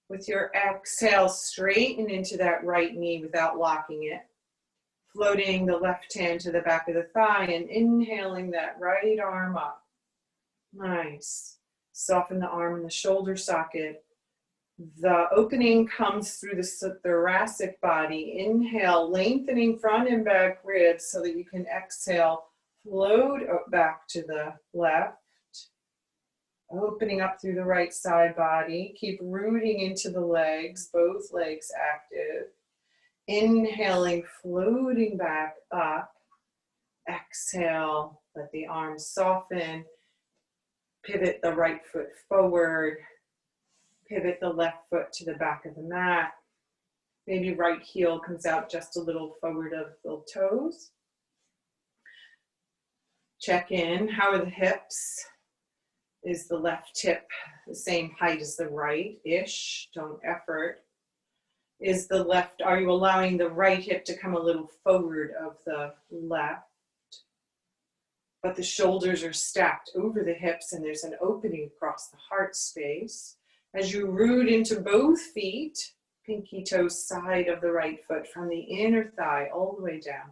With your exhale, straighten into that right knee without locking it. Floating the left hand to the back of the thigh and inhaling that right arm up. Nice. Soften the arm and the shoulder socket. The opening comes through the thoracic body. Inhale, lengthening front and back ribs so that you can exhale, float back to the left. Opening up through the right side body. Keep rooting into the legs, both legs active. Inhaling, floating back up. Exhale, let the arms soften. Pivot the right foot forward. Pivot the left foot to the back of the mat. Maybe right heel comes out just a little forward of the toes. Check in. How are the hips? Is the left hip the same height as the right-ish? Don't effort. Is the left, are you allowing the right hip to come a little forward of the left? But the shoulders are stacked over the hips and there's an opening across the heart space. As you root into both feet, pinky toe side of the right foot from the inner thigh all the way down.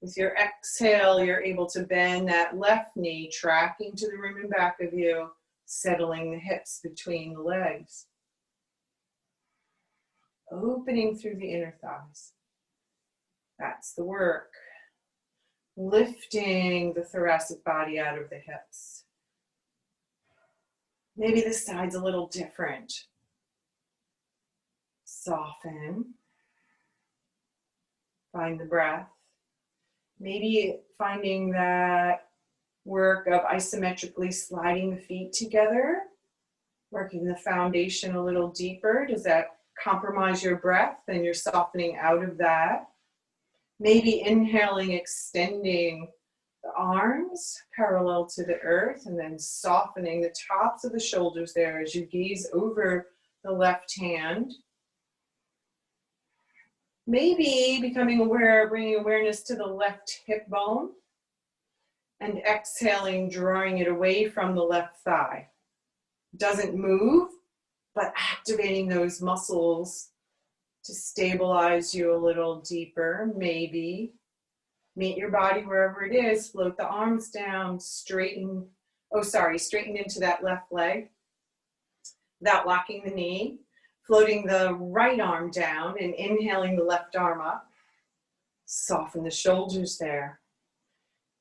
With your exhale, you're able to bend that left knee, tracking to the room in back of you, settling the hips between the legs. Opening through the inner thighs. That's the work. Lifting the thoracic body out of the hips. Maybe this side's a little different. Soften. Find the breath. Maybe finding that work of isometrically sliding the feet together, working the foundation a little deeper. Does that compromise your breath? Then you're softening out of that. Maybe inhaling, extending the arms parallel to the earth and then softening the tops of the shoulders there as you gaze over the left hand. Maybe becoming aware, bringing awareness to the left hip bone and exhaling, drawing it away from the left thigh. Doesn't move, but activating those muscles to stabilize you a little deeper. Maybe meet your body wherever it is, float the arms down, straighten into that left leg without locking the knee. Floating the right arm down and inhaling the left arm up. Soften the shoulders there.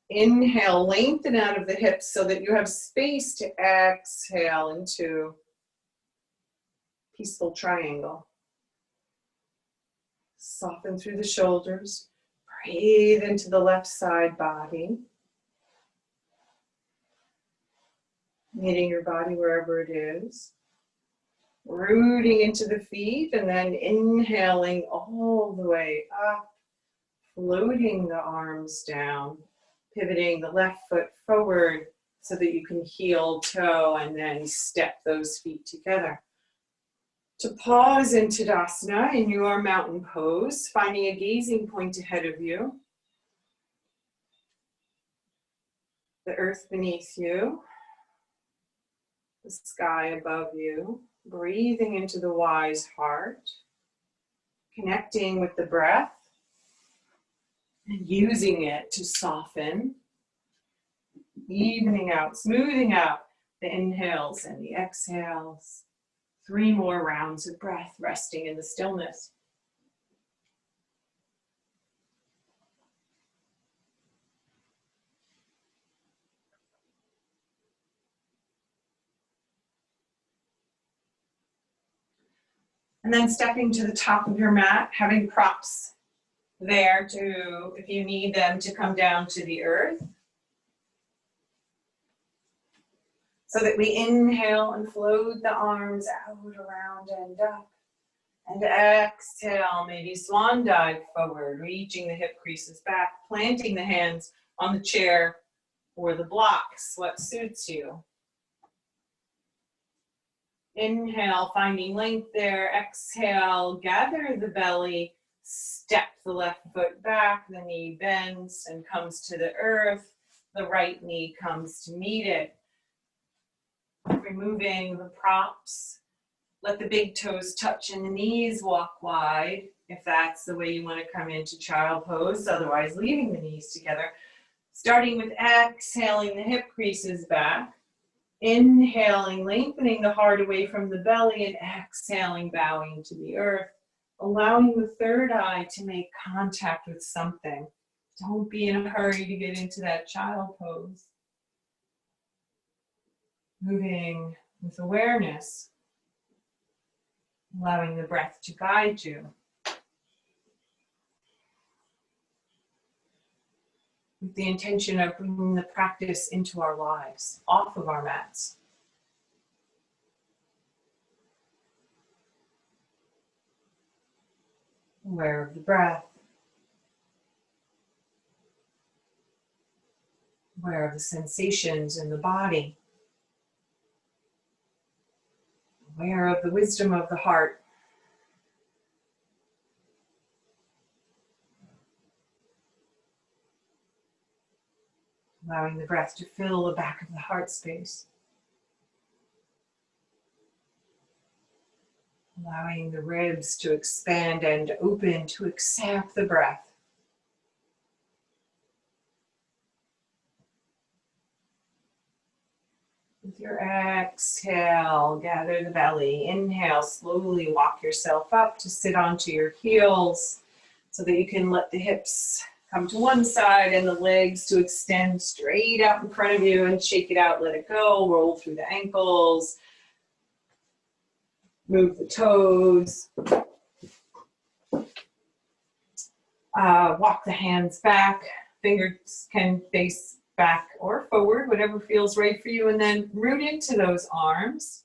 Inhale, lengthen out of the hips so that you have space to exhale into peaceful triangle. Soften through the shoulders. Breathe into the left side body. Meeting your body wherever it is. Rooting into the feet and then inhaling all the way up, floating the arms down, pivoting the left foot forward, so that you can heel toe and then step those feet together. To pause in Tadasana in your mountain pose, finding a gazing point ahead of you, the earth beneath you, the sky above you, breathing into the wise heart, connecting with the breath, and using it to soften, evening out, smoothing out the inhales and the exhales. 3 more rounds of breath, resting in the stillness. And then stepping to the top of your mat, having props there to, if you need them, to come down to the earth. So that we inhale and float the arms out, around, and up. And exhale, maybe swan dive forward, reaching the hip creases back, planting the hands on the chair or the blocks, what suits you. Inhale, finding length there. Exhale, gather the belly, step the left foot back, the knee bends and comes to the earth. The right knee comes to meet it. Removing the props. Let the big toes touch and the knees walk wide, if that's the way you want to come into child pose, otherwise leaving the knees together. Starting with exhaling the hip creases back. Inhaling, lengthening the heart away from the belly, and exhaling, bowing to the earth. Allowing the third eye to make contact with something. Don't be in a hurry to get into that child pose. Moving with awareness. Allowing the breath to guide you. With the intention of bringing the practice into our lives, off of our mats. Aware of the breath. Aware of the sensations in the body. Aware of the wisdom of the heart. Allowing the breath to fill the back of the heart space. Allowing the ribs to expand and open to accept the breath. With your exhale, gather the belly. Inhale, slowly walk yourself up to sit onto your heels so that you can let the hips come to one side and the legs to extend straight out in front of you, and shake it out, let it go, roll through the ankles, move the toes, walk the hands back, fingers can face back or forward, whatever feels right for you, and then root into those arms.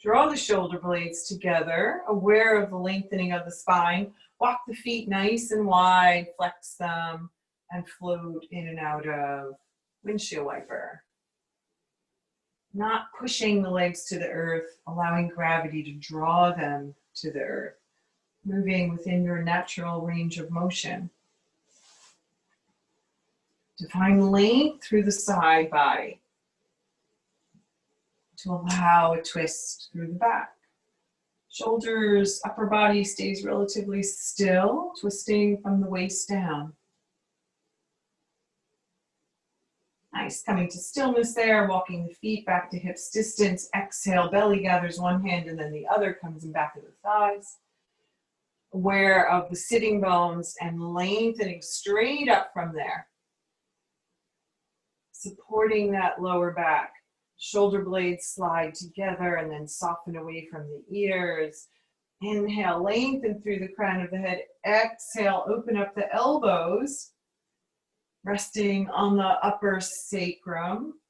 Draw the shoulder blades together, aware of the lengthening of the spine. Walk the feet nice and wide, flex them, and float in and out of windshield wiper. Not pushing the legs to the earth, allowing gravity to draw them to the earth. Moving within your natural range of motion. To find length through the side body. To allow a twist through the back. Shoulders, upper body stays relatively still, twisting from the waist down. Nice, coming to stillness there, walking the feet back to hips distance. Exhale, belly gathers one hand and then the other comes in back of the thighs. Aware of the sitting bones and lengthening straight up from there. Supporting that lower back. Shoulder blades slide together and then soften away from the ears. Inhale, lengthen through the crown of the head. Exhale, open up the elbows. Resting on the upper sacrum.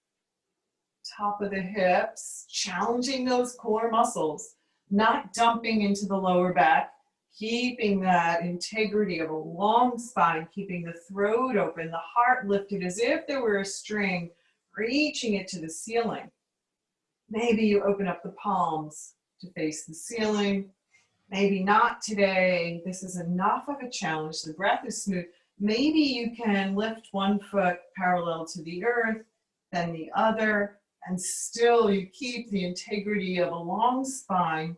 Top of the hips. Challenging those core muscles. Not dumping into the lower back. Keeping that integrity of a long spine. Keeping the throat open, the heart lifted as if there were a string reaching it to the ceiling. Maybe you open up the palms to face the ceiling. Maybe not today. This is enough of a challenge. The breath is smooth. Maybe you can lift one foot parallel to the earth, then the other, and still you keep the integrity of a long spine,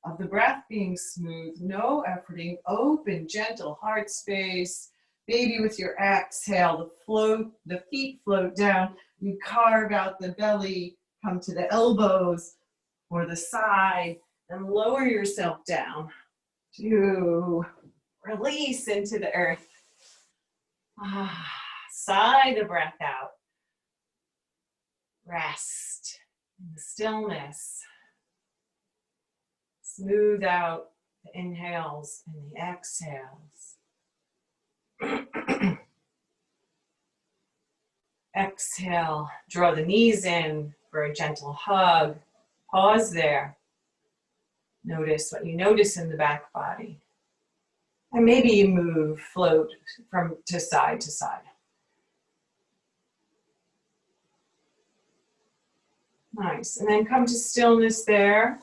of the breath being smooth, no efforting, open, gentle heart space. Maybe with your exhale, the feet float down. You carve out the belly, come to the elbows or the side, and lower yourself down to release into the earth. Sigh the breath out. Rest in the stillness. Smooth out the inhales and the exhales. Exhale, draw the knees in for a gentle hug. Pause there. Notice what you notice in the back body. And maybe you move, float from to side to side. Nice. And then come to stillness there.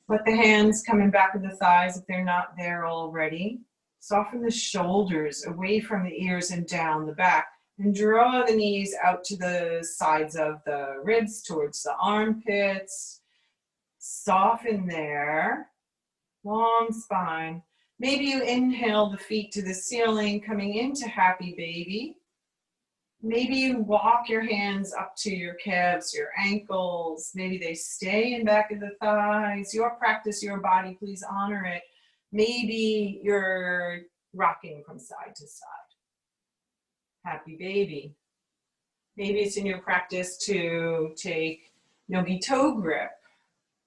Let the hands come in back of the thighs if they're not there already. Soften the shoulders away from the ears and down the back. And draw the knees out to the sides of the ribs towards the armpits. Soften there. Long spine. Maybe you inhale the feet to the ceiling, coming into happy baby. Maybe you walk your hands up to your calves, your ankles. Maybe they stay in back of the thighs. Your practice, your body, please honor it. Maybe you're rocking from side to side. Happy baby. Maybe it's in your practice to take yogi toe grip.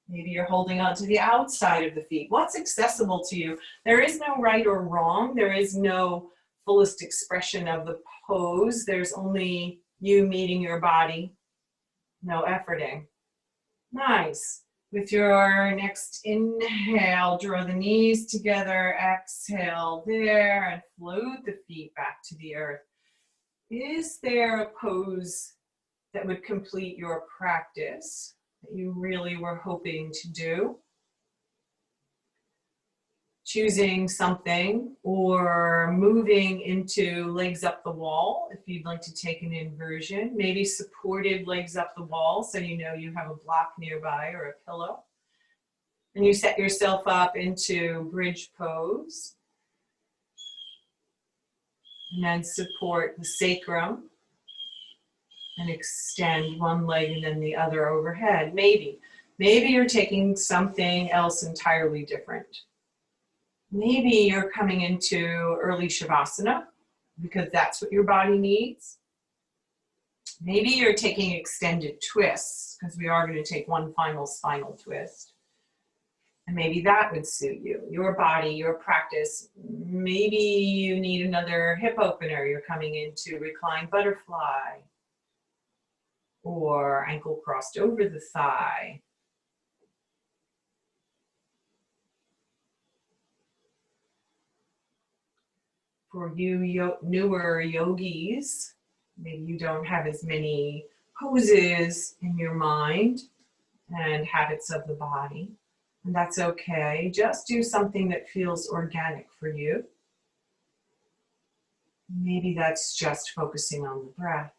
Maybe you're holding on to the outside of the feet. What's accessible to you? There is no right or wrong. There is no fullest expression of the pose. There's only you meeting your body. No efforting. Nice. With your next inhale, draw the knees together. Exhale there and float the feet back to the earth. Is there a pose that would complete your practice that you really were hoping to do? Choosing something or moving into legs up the wall if you'd like to take an inversion, maybe supported legs up the wall so you know you have a block nearby or a pillow. And you set yourself up into bridge pose. And then support the sacrum and extend one leg and then the other overhead. Maybe you're taking something else entirely different. Maybe you're coming into early Shavasana because that's what your body needs. Maybe you're taking extended twists because we are going to take one final spinal twist. And maybe that would suit you, your body, your practice. Maybe you need another hip opener. You're coming into reclined butterfly or ankle crossed over the thigh. For you newer yogis, maybe you don't have as many poses in your mind and habits of the body. And that's okay. Just do something that feels organic for you. Maybe that's just focusing on the breath.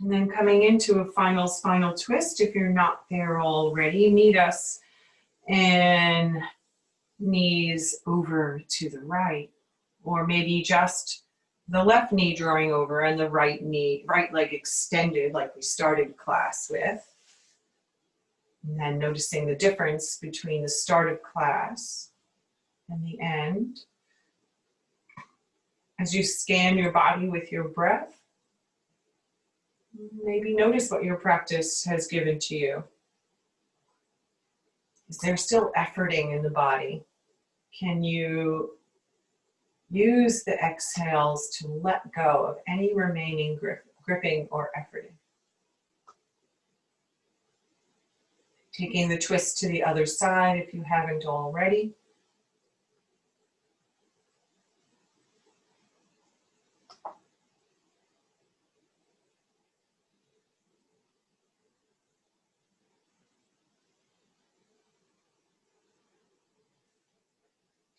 And then coming into a final spinal twist, if you're not there already, meet us in knees over to the right, or maybe just the left knee drawing over and the right leg extended like we started class with. And then noticing the difference between the start of class and the end. As you scan your body with your breath, maybe notice what your practice has given to you. Is there still efforting in the body? Can you use the exhales to let go of any remaining gripping or efforting? Taking the twist to the other side if you haven't already.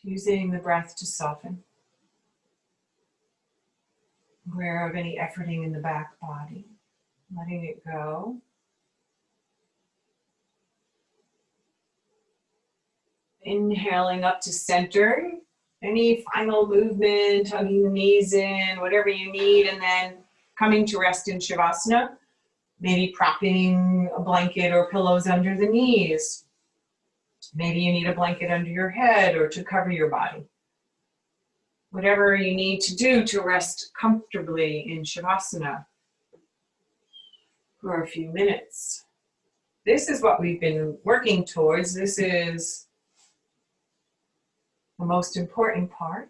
Using the breath to soften. Aware of any efforting in the back body, letting it go. Inhaling up to center. Any final movement, hugging the knees in, whatever you need, and then coming to rest in Shavasana. Maybe propping a blanket or pillows under the knees. Maybe you need a blanket under your head or to cover your body. Whatever you need to do to rest comfortably in Shavasana for a few minutes. This is what we've been working towards. This is the most important part,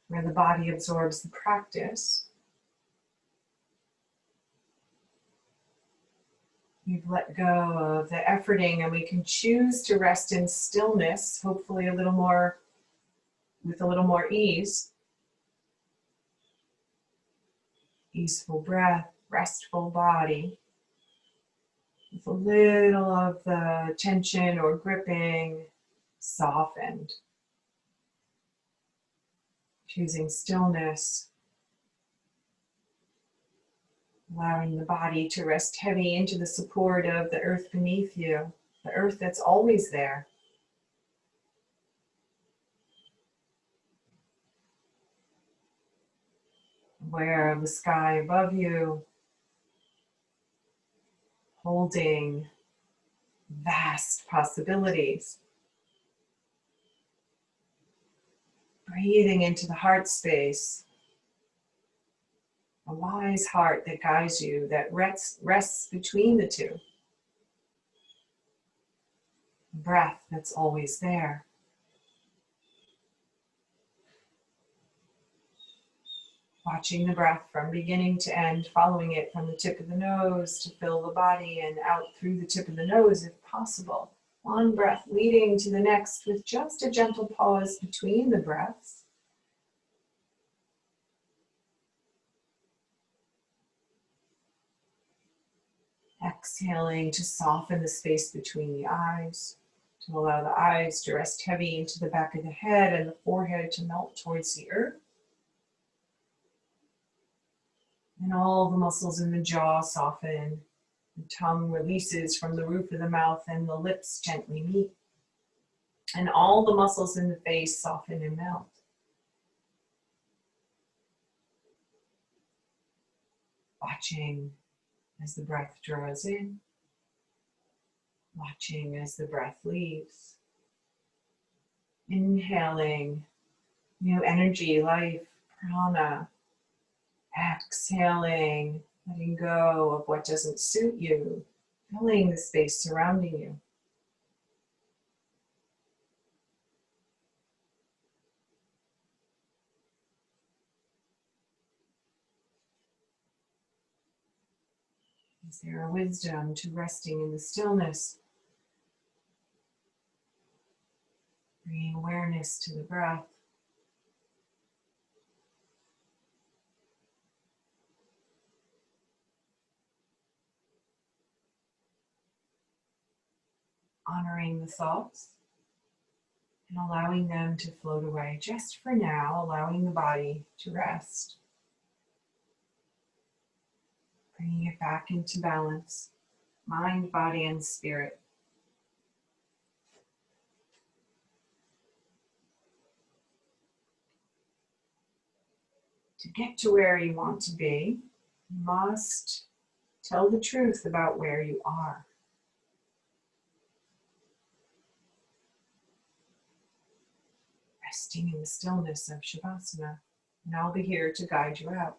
where the body absorbs the practice. We've let go of the efforting and we can choose to rest in stillness, hopefully with a little more ease. Easeful breath, restful body, with a little of the tension or gripping softened. Choosing stillness, allowing the body to rest heavy into the support of the earth beneath you, the earth that's always there. Aware of the sky above you, holding vast possibilities. Breathing into the heart space, a wise heart that guides you, that rests between the two. Breath that's always there. Watching the breath from beginning to end, following it from the tip of the nose to fill the body and out through the tip of the nose if possible. One breath leading to the next with just a gentle pause between the breaths. Exhaling to soften the space between the eyes, to allow the eyes to rest heavy into the back of the head and the forehead to melt towards the earth. And all the muscles in the jaw soften. The tongue releases from the roof of the mouth and the lips gently meet. And all the muscles in the face soften and melt. Watching as the breath draws in. Watching as the breath leaves. Inhaling new energy, life, prana. Exhaling, letting go of what doesn't suit you, filling the space surrounding you. Is there a wisdom to resting in the stillness? Bringing awareness to the breath. Honoring the thoughts and allowing them to float away just for now, allowing the body to rest. Bringing it back into balance, mind, body, and spirit. To get to where you want to be, you must tell the truth about where you are. Resting in the stillness of Shavasana, and I'll be here to guide you out.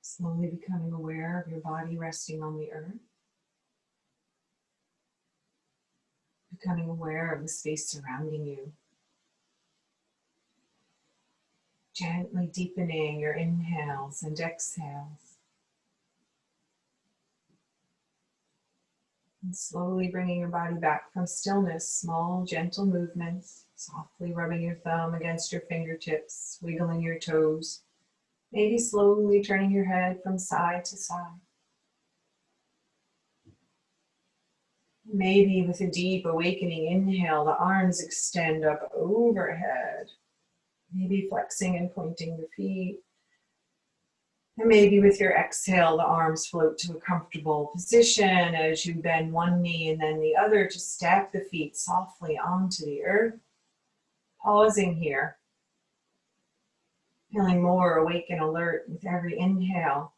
Slowly becoming aware of your body resting on the earth. Becoming aware of the space surrounding you. Gently deepening your inhales and exhales. And slowly bringing your body back from stillness, small, gentle movements, softly rubbing your thumb against your fingertips, wiggling your toes, maybe slowly turning your head from side to side. Maybe with a deep awakening inhale, the arms extend up overhead, maybe flexing and pointing the feet. And maybe with your exhale, the arms float to a comfortable position as you bend one knee and then the other to step the feet softly onto the earth. Pausing here, feeling more awake and alert with every inhale.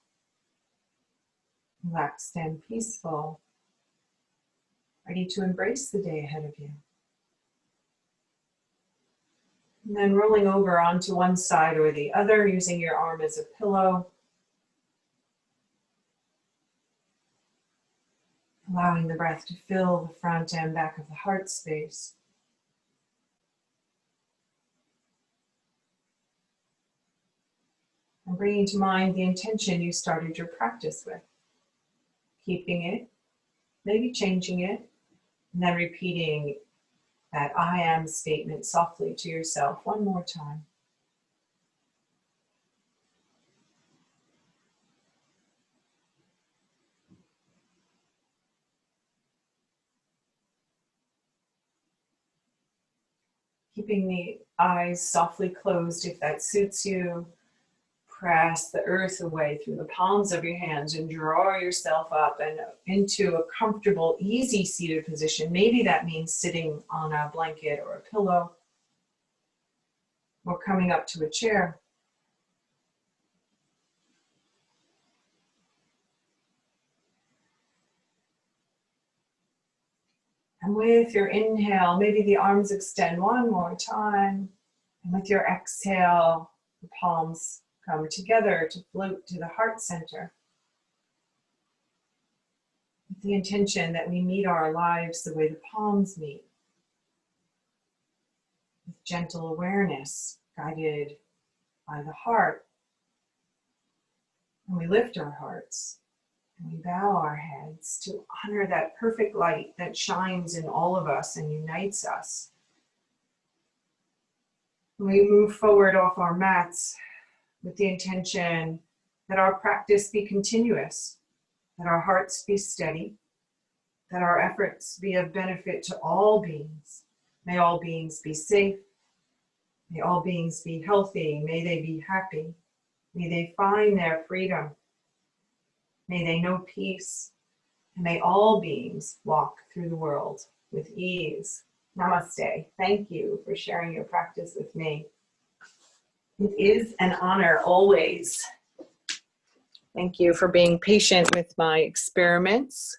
Relaxed and peaceful, ready to embrace the day ahead of you. And then rolling over onto one side or the other, using your arm as a pillow. Allowing the breath to fill the front and back of the heart space. And bringing to mind the intention you started your practice with. Keeping it, maybe changing it, and then repeating that I am statement softly to yourself one more time. Keeping the eyes softly closed if that suits you. Press the earth away through the palms of your hands and draw yourself up and into a comfortable, easy seated position. Maybe that means sitting on a blanket or a pillow or coming up to a chair. And with your inhale, maybe the arms extend one more time. And with your exhale, the palms come together to float to the heart center. With the intention that we meet our lives the way the palms meet. With gentle awareness, guided by the heart. And we lift our hearts. And we bow our heads to honor that perfect light that shines in all of us and unites us. We move forward off our mats with the intention that our practice be continuous, that our hearts be steady, that our efforts be of benefit to all beings. May all beings be safe. May all beings be healthy. May they be happy. May they find their freedom. May they know peace, and may all beings walk through the world with ease. Namaste. Thank you for sharing your practice with me. It is an honor always. Thank you for being patient with my experiments.